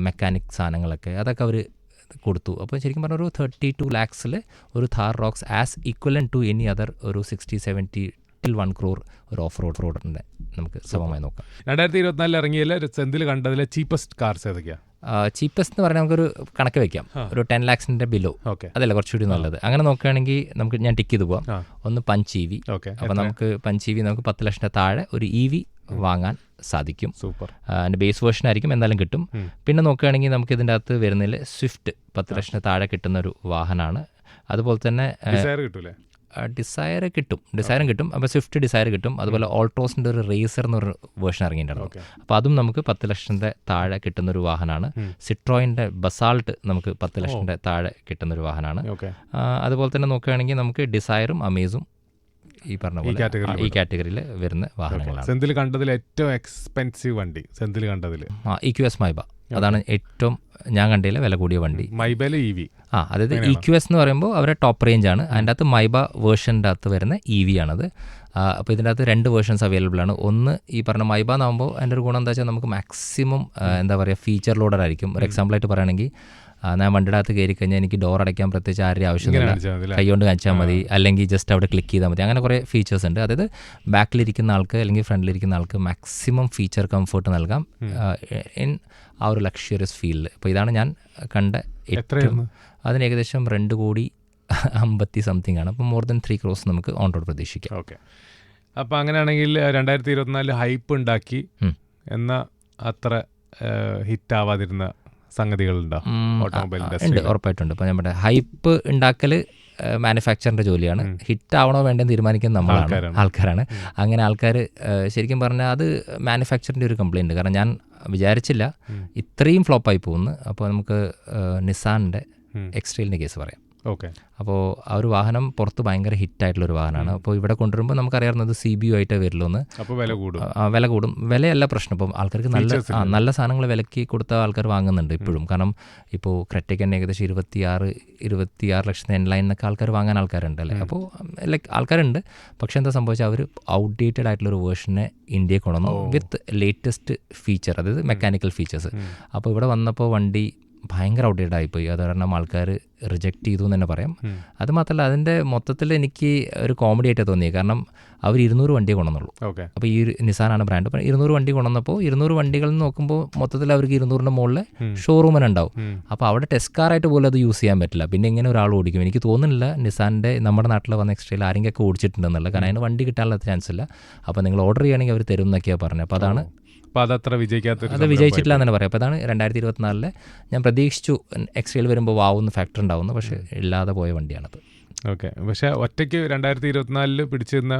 മെക്കാനിക് സാധനങ്ങളൊക്കെ അതൊക്കെ അവർ കൊടുത്തു. അപ്പോൾ ശരിക്കും പറഞ്ഞാൽ ഒരു 32 lakhs ഒരു Thar Roxx as equivalent to any other ഒരു 60-70 till 1 crore ഒരു ഓഫ് റോഡിൻ്റെ നമുക്ക് സമമായി നോക്കാം. 2024 ഇറങ്ങിയല്ലേ സെന്തിൽ കണ്ടതിലെ ചീപ്പസ്റ്റ് കാർസ് ഏതൊക്കെയാണ്? ചീപ്പസ്റ്റ് എന്ന് പറഞ്ഞാൽ നമുക്കൊരു കണക്ക് വെക്കാം, ഒരു 10 lakhs ബിലോ. അതല്ല കുറച്ചുകൂടി നല്ലത്. അങ്ങനെ നോക്കുകയാണെങ്കിൽ ഞാൻ ടിക്ക് ചെയ്ത് പോവാം. ഒന്ന് പഞ്ച് EV. അപ്പോൾ നമുക്ക് പഞ്ച് EV നമുക്ക് 10 ലക്ഷത്തിന് താഴെ ഒരു EV വാങ്ങാൻ സാധിക്കും. അതിൻ്റെ ബേസ് വേർഷൻ ആയിരിക്കും, എന്തായാലും കിട്ടും. പിന്നെ നോക്കുകയാണെങ്കിൽ നമുക്ക് ഇതിൻ്റെ അകത്ത് വരുന്നതിൽ സ്വിഫ്റ്റ് 10 ലക്ഷത്തിന് താഴെ കിട്ടുന്ന ഒരു വാഹനമാണ്. അതുപോലെ തന്നെ ഡിസയറും കിട്ടും. അപ്പോൾ സ്വിഫ്റ്റ് ഡിസയർ കിട്ടും. അതുപോലെ ഓൾട്രോസിൻ്റെ ഒരു റേസർ എന്നൊരു വേർഷൻ ഇറങ്ങിയിട്ടുണ്ടായിരുന്നു. അപ്പോൾ അതും നമുക്ക് 10 ലക്ഷത്തിൻ്റെ താഴെ കിട്ടുന്നൊരു വാഹനമാണ്. സിട്രോയിൻ്റെ ബസാൾട്ട് നമുക്ക് 10 ലക്ഷത്തിൻ്റെ താഴെ കിട്ടുന്നൊരു വാഹനമാണ്. അതുപോലെ തന്നെ നോക്കുകയാണെങ്കിൽ നമുക്ക് ഡിസയറും അമേസും ഈ പറഞ്ഞ പോലെ ഈ കാറ്റഗറിയിൽ വരുന്ന വാഹനങ്ങളാണ്. സെന്തിൽ കണ്ടതിൽ ഏറ്റവും എക്സ്പെൻസീവ് വണ്ടി സെന്തിൽ കണ്ടതിൽ EQS മൈബ. അതാണ് ഏറ്റവും ഞാൻ കണ്ടതിലെ വില കൂടിയ വണ്ടി. മൈബയിലെ EV. അതായത് EQS എന്ന് പറയുമ്പോൾ അവരുടെ ടോപ്പ് റേഞ്ചാണ്. അതിൻ്റെ അകത്ത് മൈബ വേർഷൻ്റെ അകത്ത് വരുന്ന EV ആണത്. അപ്പോൾ ഇതിൻ്റെ അകത്ത് 2 വേർഷൻസ് അവൈലബിൾ ആണ്. ഒന്ന് ഈ പറഞ്ഞ മൈബ എന്നാകുമ്പോൾ അതിൻ്റെ ഒരു ഗുണം എന്താ വെച്ചാൽ നമുക്ക് മാക്സിമം എന്താ പറയുക ഫീച്ചർ ലോഡർ ആയിരിക്കും. ഒരു എക്സാമ്പിളായിട്ട് പറയുകയാണെങ്കിൽ ഞാൻ വണ്ടിയുടെ അകത്ത് കയറി കഴിഞ്ഞാൽ എനിക്ക് ഡോർ അടയ്ക്കാൻ പ്രത്യേകിച്ച് ആരുടെ ആവശ്യമില്ല, കൈകൊണ്ട് കാണിച്ചാൽ മതി, അല്ലെങ്കിൽ ജസ്റ്റ് അവിടെ ക്ലിക്ക് ചെയ്താൽ മതി. അങ്ങനെ കുറേ ഫീച്ചേഴ്സ് ഉണ്ട്. അതായത് ബാക്കിലിരിക്കുന്ന ആൾക്ക് അല്ലെങ്കിൽ ഫ്രണ്ടിലിരിക്കുന്ന ആൾക്ക് മാക്സിമം ഫീച്ചർ കംഫർട്ട് നൽകാം ഇൻ ആ ഒരു ലക്ഷറിയസ് ഫീൽഡ്. അപ്പോൾ ഇതാണ് ഞാൻ കണ്ട ഏറ്റവും. അതിന് ഏകദേശം 2,50,something ആണ്. അപ്പോൾ മോർ ദൻ 3 crores നമുക്ക് ഓൺ റോഡ് പ്രതീക്ഷിക്കാം. ഓക്കെ. അപ്പോൾ അങ്ങനെയാണെങ്കിൽ 2024 ഹൈപ്പ് ഉണ്ടാക്കി എന്നാൽ അത്ര ഹിറ്റ് ആവാതിരുന്ന സംഗതികളുണ്ടോ ഓട്ടോമൊബൈൽ ഇൻഡസ്ട്രി? ഉണ്ട്, ഉറപ്പായിട്ടുണ്ട്. ഇപ്പോൾ നമ്മുടെ ഹൈപ്പ് ഉണ്ടാക്കൽ മാനുഫാക്ചറിൻ്റെ ജോലിയാണ്. ഹിറ്റ് ആവണോ വേണ്ടെന്ന് തീരുമാനിക്കുന്ന നമ്മളാണ്, ആൾക്കാരാണ്. അങ്ങനെ ആൾക്കാർ ശരിക്കും പറഞ്ഞാൽ അത് മാനുഫാക്ചറിൻ്റെ ഒരു കംപ്ലയിൻറ്റ്. കാരണം ഞാൻ വിചാരിച്ചില്ല ഇത്രയും ഫ്ലോപ്പായി പോകുന്നു. അപ്പോൾ നമുക്ക് നിസാൻ്റെ എക്സ്ട്രെയിലിൻ്റെ കേസ് പറയാം. ഓക്കെ. അപ്പോൾ ആ ഒരു വാഹനം പുറത്ത് ഭയങ്കര ഹിറ്റായിട്ടുള്ളൊരു വാഹനമാണ്. അപ്പോൾ ഇവിടെ കൊണ്ടുവരുമ്പോൾ നമുക്കറിയാവുന്നത് CBU ആയിട്ടേ വരുള്ളൂ എന്ന്. അപ്പോൾ വില കൂടും. വിലയല്ല പ്രശ്നം. ഇപ്പം ആൾക്കാർക്ക് നല്ല സാധനങ്ങൾ വിലയ്ക്ക് കൊടുത്ത ആൾക്കാർ വാങ്ങുന്നുണ്ട് ഇപ്പോഴും. കാരണം ഇപ്പോൾ ക്രെറ്റയ്ക്ക് തന്നെ ഏകദേശം 26 ലക്ഷത്തിന് എൻലൈനൊക്കെ ആൾക്കാർ വാങ്ങാൻ ആൾക്കാരുണ്ട് അല്ലേ. അപ്പോൾ ആൾക്കാരുണ്ട്. പക്ഷേ എന്താ സംഭവിച്ചാൽ അവർ ഔട്ട്ഡേറ്റഡ് ആയിട്ടുള്ളൊരു വേർഷനെ ഇന്ത്യയിൽ കൊണ്ടുവന്നു വിത്ത് ലേറ്റസ്റ്റ് ഫീച്ചർ, അതായത് മെക്കാനിക്കൽ ഫീച്ചേഴ്സ്. അപ്പോൾ ഇവിടെ വന്നപ്പോൾ വണ്ടി ഭയങ്കര ഔട്ട്ഡേറ്റഡ് ആയിപ്പോയി. അത് കാരണം ആൾക്കാർ റിജക്റ്റ് ചെയ്തു എന്ന് തന്നെ പറയാം. അതുമാത്രമല്ല അതിൻ്റെ മൊത്തത്തിൽ എനിക്ക് ഒരു കോമഡി ആയിട്ട് തോന്നിയത്, കാരണം അവർ 200 വണ്ടിയെ കൊണ്ടുവന്നുള്ളൂ. അപ്പോൾ ഈ നിസാനാണ് ബ്രാൻഡ്. അപ്പോൾ 200 വണ്ടി കൊണ്ടുവന്നപ്പോൾ 200 വണ്ടികളിൽ നോക്കുമ്പോൾ മൊത്തത്തിൽ അവർക്ക് 200ൻ്റെ മുകളിൽ ഷോറൂമിന് ഉണ്ടാവും. അപ്പോൾ അവിടെ ടെസ്റ്റ് കാറായിട്ട് പോലും അത് യൂസ് ചെയ്യാൻ പറ്റില്ല. പിന്നെ എങ്ങനെ ഒരാൾ ഓടിക്കും? എനിക്ക് തോന്നുന്നില്ല നിസാൻ്റെ നമ്മുടെ നാട്ടിൽ വന്ന എക്സ്ട്രയിൽ ആരെങ്കിലൊക്കെ ഓടിച്ചിട്ടുണ്ടെന്നുള്ളത്. കാരണം അതിന് വണ്ടി കിട്ടാനുള്ള ചാൻസ് ഇല്ല. അപ്പോൾ നിങ്ങൾ ഓർഡർ ചെയ്യുകയാണെങ്കിൽ അവർ തരും എന്നൊക്കെയാണ് പറഞ്ഞത്. അപ്പോൾ അതാണ് അത് വിജയിച്ചിട്ടില്ല എന്ന് പറയാം. അപ്പോൾ അതാണ് 2024 ഞാൻ പ്രതീക്ഷിച്ചു എക്സ്ട്രയിൽ വരുമ്പോൾ വാവുന്ന ഫാക്ടർ ഉണ്ടാവുന്നു, പക്ഷേ ഇല്ലാതെ പോയ വണ്ടിയാണത്. ഓക്കെ, പക്ഷേ ഒറ്റയ്ക്ക് 2024 പിടിച്ചിരുന്ന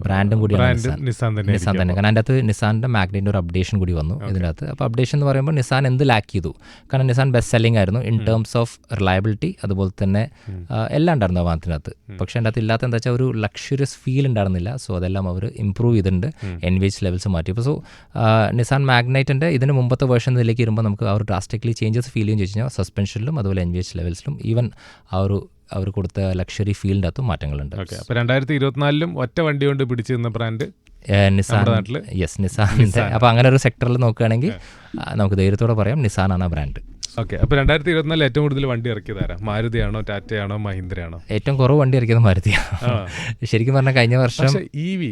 ബ്രാൻഡും കൂടിയാണ് നിസാൻ തന്നെ. കാരണം അതിൻ്റെ അകത്ത് നിസാൻ്റെ മാഗ്നറ്റിൻ്റെ ഒരു അപ്ഡേഷൻ കൂടി വന്നു ഇതിൻ്റെ അകത്ത്. അപ്പോൾ അപ്ഡേഷൻ എന്ന് പറയുമ്പോൾ നിസാൻ എന്ത് ലാക്ക് ചെയ്തു? കാരണം നിസാൻ ബെസ്റ്റ് സെല്ലിംഗ് ആയിരുന്നു ഇൻ ടേംസ് ഓഫ് റിലയബിലിറ്റി, അതുപോലെ തന്നെ എല്ലാം ഉണ്ടായിരുന്നു ആ വാഹനത്തിനകത്ത്. പക്ഷേ അതിൻ്റെ അകത്ത് ഇല്ലാത്ത എന്താ വെച്ചാൽ ഒരു ലക്ഷറിയസ് ഫീൽ ഉണ്ടായിരുന്നില്ല. സോ അതെല്ലാം അവർ ഇമ്പ്രൂവ് ചെയ്തിട്ടുണ്ട്, എൻവേജ് ലെവൽസ് മാറ്റി. അപ്പോൾ സോ നിസാൻ മാഗ്നൈറ്റിൻ്റെ ഇതിന് മുമ്പത്തെ വേർഷനിലേക്ക് വരുമ്പോൾ നമുക്ക് ആ ഒരു ഡ്രാസ്റ്റിക്കലി ചേഞ്ചസ് ഫീൽ ചെയ്യുമെന്ന് ചോദിച്ചു കഴിഞ്ഞാൽ സസ്പെൻഷനിലും അതുപോലെ എൻവേജ് ലെവൽസിലും ഈവൻ ആ ഒരു അവർ കൊടുത്ത ലക്ഷറി ഫീൽഡിൻ്റെ അകത്തും മാറ്റങ്ങളുണ്ട്. അപ്പോൾ 2024 ഒറ്റ വണ്ടി കൊണ്ട് പിടിച്ചിരുന്ന ബ്രാൻഡ് നിസാൻ. യെസ്, നിസാനിൻ്റെ. അപ്പോൾ അങ്ങനെ ഒരു സെക്ടറിൽ നോക്കുകയാണെങ്കിൽ നമുക്ക് ധൈര്യത്തോടെ പറയാം നിസാനാണ് ആ ബ്രാൻഡ്. ഓക്കെ, അപ്പോൾ 2024 ഏറ്റവും കൂടുതൽ വണ്ടി ഇറക്കിയതാരാ? മാരുതിയാണോ, ടാറ്റയാണോ, മഹീന്ദ്രയാണോ? ഏറ്റവും കുറവ് വണ്ടി ഇറക്കിയത് മാരുതിയാണ്. ശരിക്കും പറഞ്ഞാൽ കഴിഞ്ഞ വർഷം EV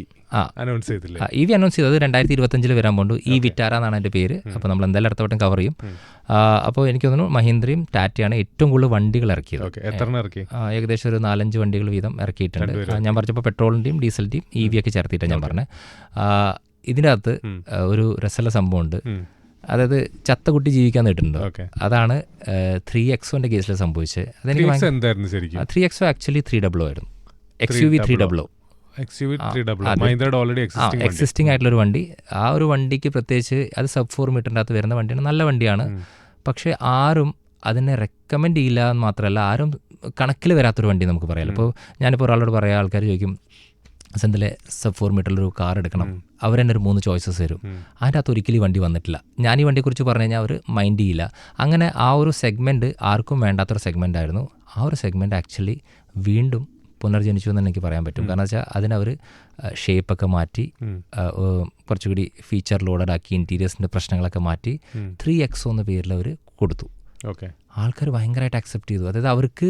അനൗൺസ് ചെയ്തില്ലേ? EV അനൗൺസ് ചെയ്തത് 2025 വരാൻ പോകുന്നു. വിറ്റാര എന്നാണ് എൻ്റെ പേര്. അപ്പോൾ നമ്മൾ എന്തായാലും അടുത്ത വട്ടം കവർ ചെയ്യും. അപ്പോൾ എനിക്ക് തോന്നുന്നു മഹീന്ദ്രയും ടാറ്റയാണ് ഏറ്റവും കൂടുതൽ വണ്ടികൾ ഇറക്കിയത്. എത്ര ഇറക്കി? ഏകദേശം ഒരു 4-5 വണ്ടികൾ വീതം ഇറക്കിയിട്ടുണ്ട്. ഞാൻ പറഞ്ഞപ്പോൾ പെട്രോളിൻ്റെയും ഡീസലിൻ്റെയും EV ഒക്കെ ചേർത്തിട്ടാണ് ഞാൻ പറഞ്ഞത്. ഇതിൻ്റെ അകത്ത് ഒരു രസമുള്ള സംഭവമുണ്ട്. അതായത് ചത്ത കുട്ടി ജീവിക്കാൻ നേട്ടുണ്ടോ? അതാണ് 3XO കേസിൽ സംഭവിച്ചത്. അതെനിക്ക് 3XO ആക്ച്വലി 300 ആയിരുന്നു. XUV 300 എക്സിസ്റ്റിംഗ് ആയിട്ടുള്ളൊരു വണ്ടി. ആ ഒരു വണ്ടിക്ക് പ്രത്യേകിച്ച് അത് സബ് 4 മീറ്ററിൻ്റെ അകത്ത് വരുന്ന വണ്ടിയാണ്, നല്ല വണ്ടിയാണ്. പക്ഷേ ആരും അതിനെ റെക്കമെൻഡ് ചെയ്യില്ല എന്ന് മാത്രമല്ല, ആരും കണക്കിൽ വരാത്തൊരു വണ്ടി നമുക്ക് പറയാമല്ലോ. ഇപ്പോൾ ഞാനിപ്പോൾ ഒരാളോട് പറയാം, ആൾക്കാർ ചോദിക്കും സെന്തിലെ സബ് 4 മീറ്ററിലൊരു കാർ എടുക്കണം, അവർ തന്നെ ഒരു 3 ചോയ്സസ് തരും. അതിൻ്റെ അകത്ത് ഒരിക്കലും ഈ വണ്ടി വന്നിട്ടില്ല. ഞാൻ ഈ വണ്ടിയെക്കുറിച്ച് പറഞ്ഞു കഴിഞ്ഞാൽ അവർ മൈൻഡ് ചെയ്യില്ല. അങ്ങനെ ആ ഒരു സെഗ്മെൻറ്റ് ആർക്കും വേണ്ടാത്തൊരു സെഗ്മെൻ്റ് ആയിരുന്നു. ആ ഒരു സെഗ്മെൻറ്റ് ആക്ച്വലി വീണ്ടും പുനർജനിച്ചു എന്ന് എനിക്ക് പറയാൻ പറ്റും. കാരണം വെച്ചാൽ അതിനവർ ഷേപ്പൊക്കെ മാറ്റി കുറച്ചുകൂടി ഫീച്ചർ ലോഡഡ് ആക്കി ഇൻറ്റീരിയേഴ്സിൻ്റെ പ്രശ്നങ്ങളൊക്കെ മാറ്റി 3XO എന്ന പേരിൽ അവർ കൊടുത്തു. ആൾക്കാർ ഭയങ്കരമായിട്ട് അക്സെപ്റ്റ് ചെയ്തു. അതായത് അവർക്ക്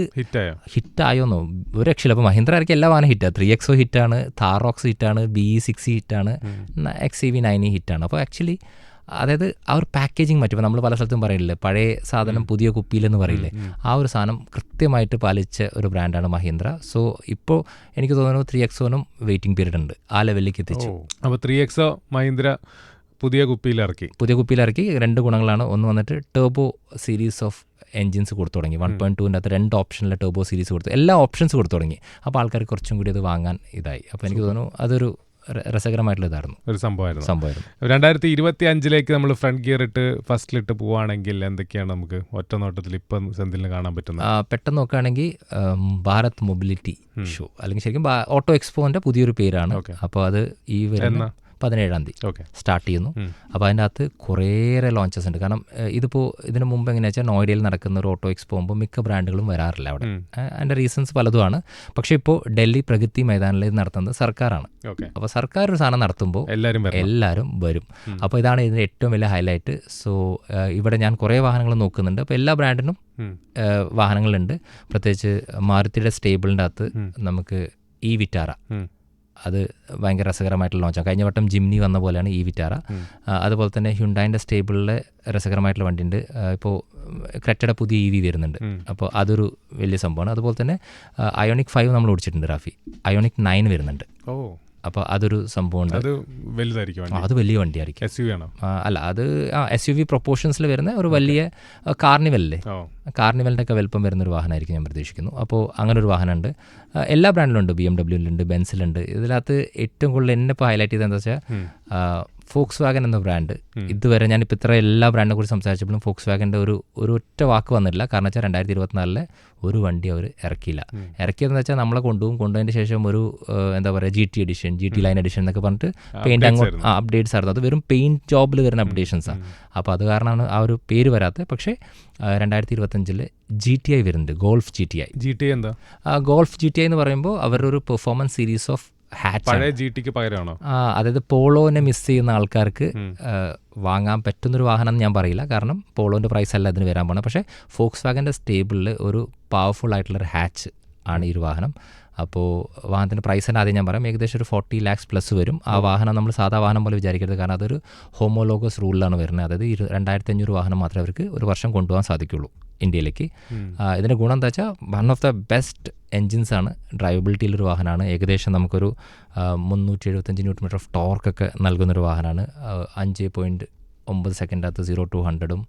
ഹിറ്റായോന്നോ ഒരു രക്ഷയില്ല. അപ്പോൾ മഹീന്ദ്ര ആയിരിക്കും എല്ലാ വാഹനം ഹിറ്റാണ്. 3XO ഹിറ്റാണ്, Thar Roxx ഹിറ്റാണ്, BE6 ഹിറ്റാണ്, XEV9 ഹിറ്റാണ്. അപ്പോൾ ആക്ച്വലി അതായത് ആ ഒരു പാക്കേജിങ് മാറ്റുമ്പോൾ നമ്മൾ പല സ്ഥലത്തും പറയില്ലേ, പഴയ സാധനം പുതിയ കുപ്പിയിലെന്ന് പറയില്ലേ, ആ ഒരു സാധനം കൃത്യമായിട്ട് പാലിച്ച ഒരു ബ്രാൻഡാണ് മഹീന്ദ്ര. സോ ഇപ്പോൾ എനിക്ക് തോന്നുന്നു 3XOനും വെയിറ്റിംഗ് പീരീഡ് ഉണ്ട്, ആ ലെവലിലേക്ക് എത്തിച്ചു. അപ്പോൾ 3XO മഹീന്ദ്ര പുതിയ കുപ്പിയിലിറക്കി. 2 ഗുണങ്ങളാണ്. ഒന്ന് വന്നിട്ട് ടർബോ സീരീസ് ഓഫ് എൻജിൻസ് കൊടുത്തു തുടങ്ങി. 1.2ൻ്റെ അകത്ത് 2 ഓപ്ഷനിലെ ടർബോ സീരീസ് കൊടുത്തു, എല്ലാ ഓപ്ഷൻസ് കൊടുത്തു തുടങ്ങി. അപ്പോൾ ആൾക്കാർ കുറച്ചും കൂടി അത് വാങ്ങാൻ ഇതായി. അപ്പോൾ എനിക്ക് തോന്നുന്നു അതൊരു രസകരമായിട്ടുള്ള ഇതായിരുന്നു, ഒരു സംഭവമായിരുന്നു. 2025 നമ്മൾ ഫ്രണ്ട് ഗിയർ ഇട്ട് ഫസ്റ്റിലിട്ട് പോവുകയാണെങ്കിൽ എന്തൊക്കെയാണ് നമുക്ക് ഒറ്റ നോട്ടത്തിൽ ഇപ്പം സെന്തിലിന് കാണാൻ പറ്റുന്നത്? പെട്ടെന്ന് നോക്കുകയാണെങ്കിൽ ഭാരത് മൊബിലിറ്റി ഷോ, അല്ലെങ്കിൽ ശരിക്കും ഓട്ടോ എക്സ്പോൻ്റെ പുതിയൊരു പേരാണ്. അപ്പോൾ അത് ഈ വരുന്ന 17-ാം തീയതി സ്റ്റാർട്ട് ചെയ്യുന്നു. അപ്പോൾ അതിൻ്റെ അകത്ത് കുറേയേറെ ലോഞ്ചസ് ഉണ്ട്. കാരണം ഇതിപ്പോൾ ഇതിന് മുമ്പ് എങ്ങനെയാ വെച്ചാൽ നോയിഡയിൽ നടക്കുന്ന ഒരു ഓട്ടോ എക്സ്പോ പോകുമ്പോൾ മിക്ക ബ്രാൻഡുകളും വരാറില്ല അവിടെ. അതിൻ്റെ റീസൺസ് പലതുമാണ്. പക്ഷേ ഇപ്പോൾ ഡൽഹി പ്രഗതി മൈതാനിൽ ഇത് നടത്തുന്നത് സർക്കാരാണ്. അപ്പോൾ സർക്കാർ ഒരു സാധനം നടത്തുമ്പോൾ എല്ലാവരും വരും. അപ്പോൾ ഇതാണ് ഇതിൻ്റെ ഏറ്റവും വലിയ ഹൈലൈറ്റ്. സോ ഇവിടെ ഞാൻ കുറേ വാഹനങ്ങൾ നോക്കുന്നുണ്ട്. അപ്പോൾ എല്ലാ ബ്രാൻഡിനും വാഹനങ്ങളുണ്ട്. പ്രത്യേകിച്ച് മാരുതിയുടെ സ്റ്റേബിളിൻ്റെ അകത്ത് നമുക്ക് വിറ്റാര, അത് ഭയങ്കര രസകരമായിട്ടുള്ള ലോഞ്ചാണ്. കഴിഞ്ഞ വട്ടം ജിംനി വന്ന പോലെയാണ് വിറ്റാര. അതുപോലെ തന്നെ ഹ്യുണ്ടായിൻ്റെ സ്റ്റേബിളിലെ രസകരമായിട്ടുള്ള വണ്ടിയുണ്ട്. ഇപ്പോൾ ക്രെറ്റയുടെ പുതിയ EV വരുന്നുണ്ട്. അപ്പോൾ അതൊരു വലിയ സംഭവമാണ്. അതുപോലെ തന്നെ അയോണിക് 5 നമ്മൾ ഓടിച്ചിട്ടുണ്ട് റാഫി. അയോണിക് 9 വരുന്നുണ്ട്. അപ്പോൾ അതൊരു സംഭവമുണ്ട്. അത് വലിയ വണ്ടിയായിരിക്കും. അല്ല, അത് SUV പ്രൊപ്പോർഷൻസിൽ വരുന്ന ഒരു വലിയ കാർണിവലില്ലേ, കാർണിവലിൻ്റെ ഒക്കെ വലുപ്പം വരുന്നൊരു വാഹനമായിരിക്കും ഞാൻ പ്രതീക്ഷിക്കുന്നു. അപ്പോൾ അങ്ങനെ ഒരു വാഹനമുണ്ട്. എല്ലാ ബ്രാൻഡിലും ഉണ്ട്. BMWയിലുണ്ട്, ബെൻസിലുണ്ട്. ഇതിനകത്ത് ഏറ്റവും കൂടുതൽ എന്നെ ഇപ്പോൾ ഹൈലൈറ്റ് ചെയ്തത് എന്താ വെച്ചാൽ ഫോക്സ് വാഗൻ എന്ന ബ്രാൻഡ്. ഇതുവരെ ഞാനിപ്പോൾ ഇത്ര എല്ലാ ബ്രാൻഡിനെ കുറിച്ച് സംസാരിച്ചപ്പോഴും ഫോക്സ് വാഗൻ്റെ ഒരു ഒറ്റ വാക്ക് വന്നിട്ടില്ല. കാരണം വെച്ചാൽ 2024 ഒരു വണ്ടി അവർ ഇറക്കിയില്ല. ഇറക്കിയതെന്ന് വെച്ചാൽ നമ്മളെ കൊണ്ടുപോയതിന് ശേഷം ഒരു എന്താ പറയുക GT edition, GT line edition എന്നൊക്കെ പറഞ്ഞിട്ട് പെയിൻറ്റ് അങ്ങോട്ട് അപ്ഡേറ്റ്സ് ആയിരുന്നു. അത് വെറും പെയിൻറ്റ് ജോബിൽ വരുന്ന അപ്ഡേഷൻസാണ്. അപ്പോൾ അത് കാരണമാണ് ആ ഒരു പേര് വരാത്തത്. പക്ഷേ 2025 GTI വരുന്നുണ്ട്, ഗോൾഫ് GTI. GTI എന്താ? ഗോൾഫ് GTI എന്ന് പറയുമ്പോൾ അവരുടെ ഒരു പെർഫോമൻസ് സീരീസ് ഓഫ് ഹാച്ച്, പഴയ GT-ക്ക് പകരമാണോ? അതായത് പോളോനെ മിസ് ചെയ്യുന്ന ആൾക്കാർക്ക് വാങ്ങാൻ പറ്റുന്നൊരു വാഹനം എന്ന് ഞാൻ പറയില്ല, കാരണം പോളോൻ്റെ പ്രൈസ് അല്ല അതിന് വരാൻ പോകുന്നത്. പക്ഷേ ഫോക്സ് വാഗൻ്റെ സ്റ്റേബിളിൽ ഒരു പവർഫുൾ ആയിട്ടുള്ളൊരു ഹാച്ച് ആണ് ഈ ഒരു വാഹനം. അപ്പോൾ വാഹനത്തിൻ്റെ പ്രൈസ് തന്നെ ആദ്യം ഞാൻ പറയാം, ഏകദേശം ഒരു 40 lakhs പ്ലസ് വരും. ആ വാഹനം നമ്മൾ സാധാ വാഹനം പോലെ വിചാരിക്കരുത്, കാരണം അതൊരു ഹോമോലോഗസ് റൂളിലാണ് വരുന്നത്. അതായത് 2500 വാഹനം മാത്രമേ അവർക്ക് ഒരു വർഷം കൊണ്ടുപോകാൻ സാധിക്കുള്ളൂ ഇന്ത്യയിലേക്ക്. ഇതിൻ്റെ ഗുണം എന്താ വെച്ചാൽ one of the best engines ആണ്, ഡ്രൈവബിലിറ്റിയിലൊരു വാഹനമാണ്. ഏകദേശം നമുക്കൊരു 375 Nm ഓഫ് ടോർക്കൊക്കെ നൽകുന്നൊരു വാഹനമാണ്. 5.9 സെക്കൻഡകത്ത് 0 to 100-ഉം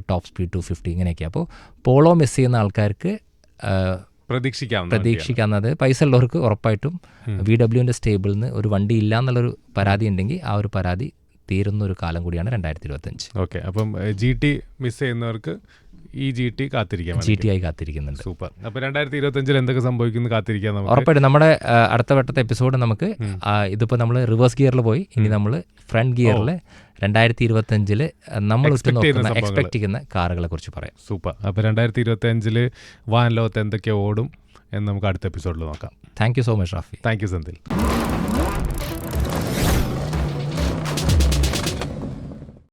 ടോപ്പ് സ്പീഡ് 250 ഇങ്ങനെയൊക്കെ. അപ്പോൾ പോളോ മിസ് ചെയ്യുന്ന ആൾക്കാർക്ക് പ്രതീക്ഷിക്കാവുന്നത്, പൈസ ഉള്ളവർക്ക് ഉറപ്പായിട്ടും VWൻ്റെ സ്റ്റേബിളിൽ നിന്ന് ഒരു വണ്ടി ഇല്ല എന്നുള്ളൊരു പരാതി ഉണ്ടെങ്കിൽ ആ ഒരു പരാതി തീരുന്ന ഒരു കാലം കൂടിയാണ് 2025. ഓക്കെ, അപ്പം GT മിസ് ചെയ്യുന്നവർക്ക് ഈ GT കാത്തിരിക്കാം, GT ആയി കാത്തിരിക്കുന്നുണ്ട്. സൂപ്പർ. അപ്പോൾ 2025 എന്തൊക്കെ സംഭവിക്കുന്നു കാത്തിരിക്കാം നമുക്ക്. ഉറപ്പായിട്ടും നമ്മുടെ അടുത്ത വട്ടത്തെ എപ്പിസോഡ് നമുക്ക് ഇതിപ്പോൾ നമ്മൾ റിവേഴ്സ് ഗിയറിൽ പോയി, ഇനി നമ്മൾ ഫ്രണ്ട് ഗിയറിൽ 2025 നമ്മൾ എക്സ്പെക്ട് ചെയ്യുന്ന കാറുകളെ കുറിച്ച് പറയാം. സൂപ്പർ. അപ്പോൾ 2025 വാഹന ലോകത്ത് എന്തൊക്കെ ഓടും എന്ന് നമുക്ക് അടുത്ത എപ്പിസോഡിൽ നോക്കാം. Thank you so much Rafi. Thank you Senthil.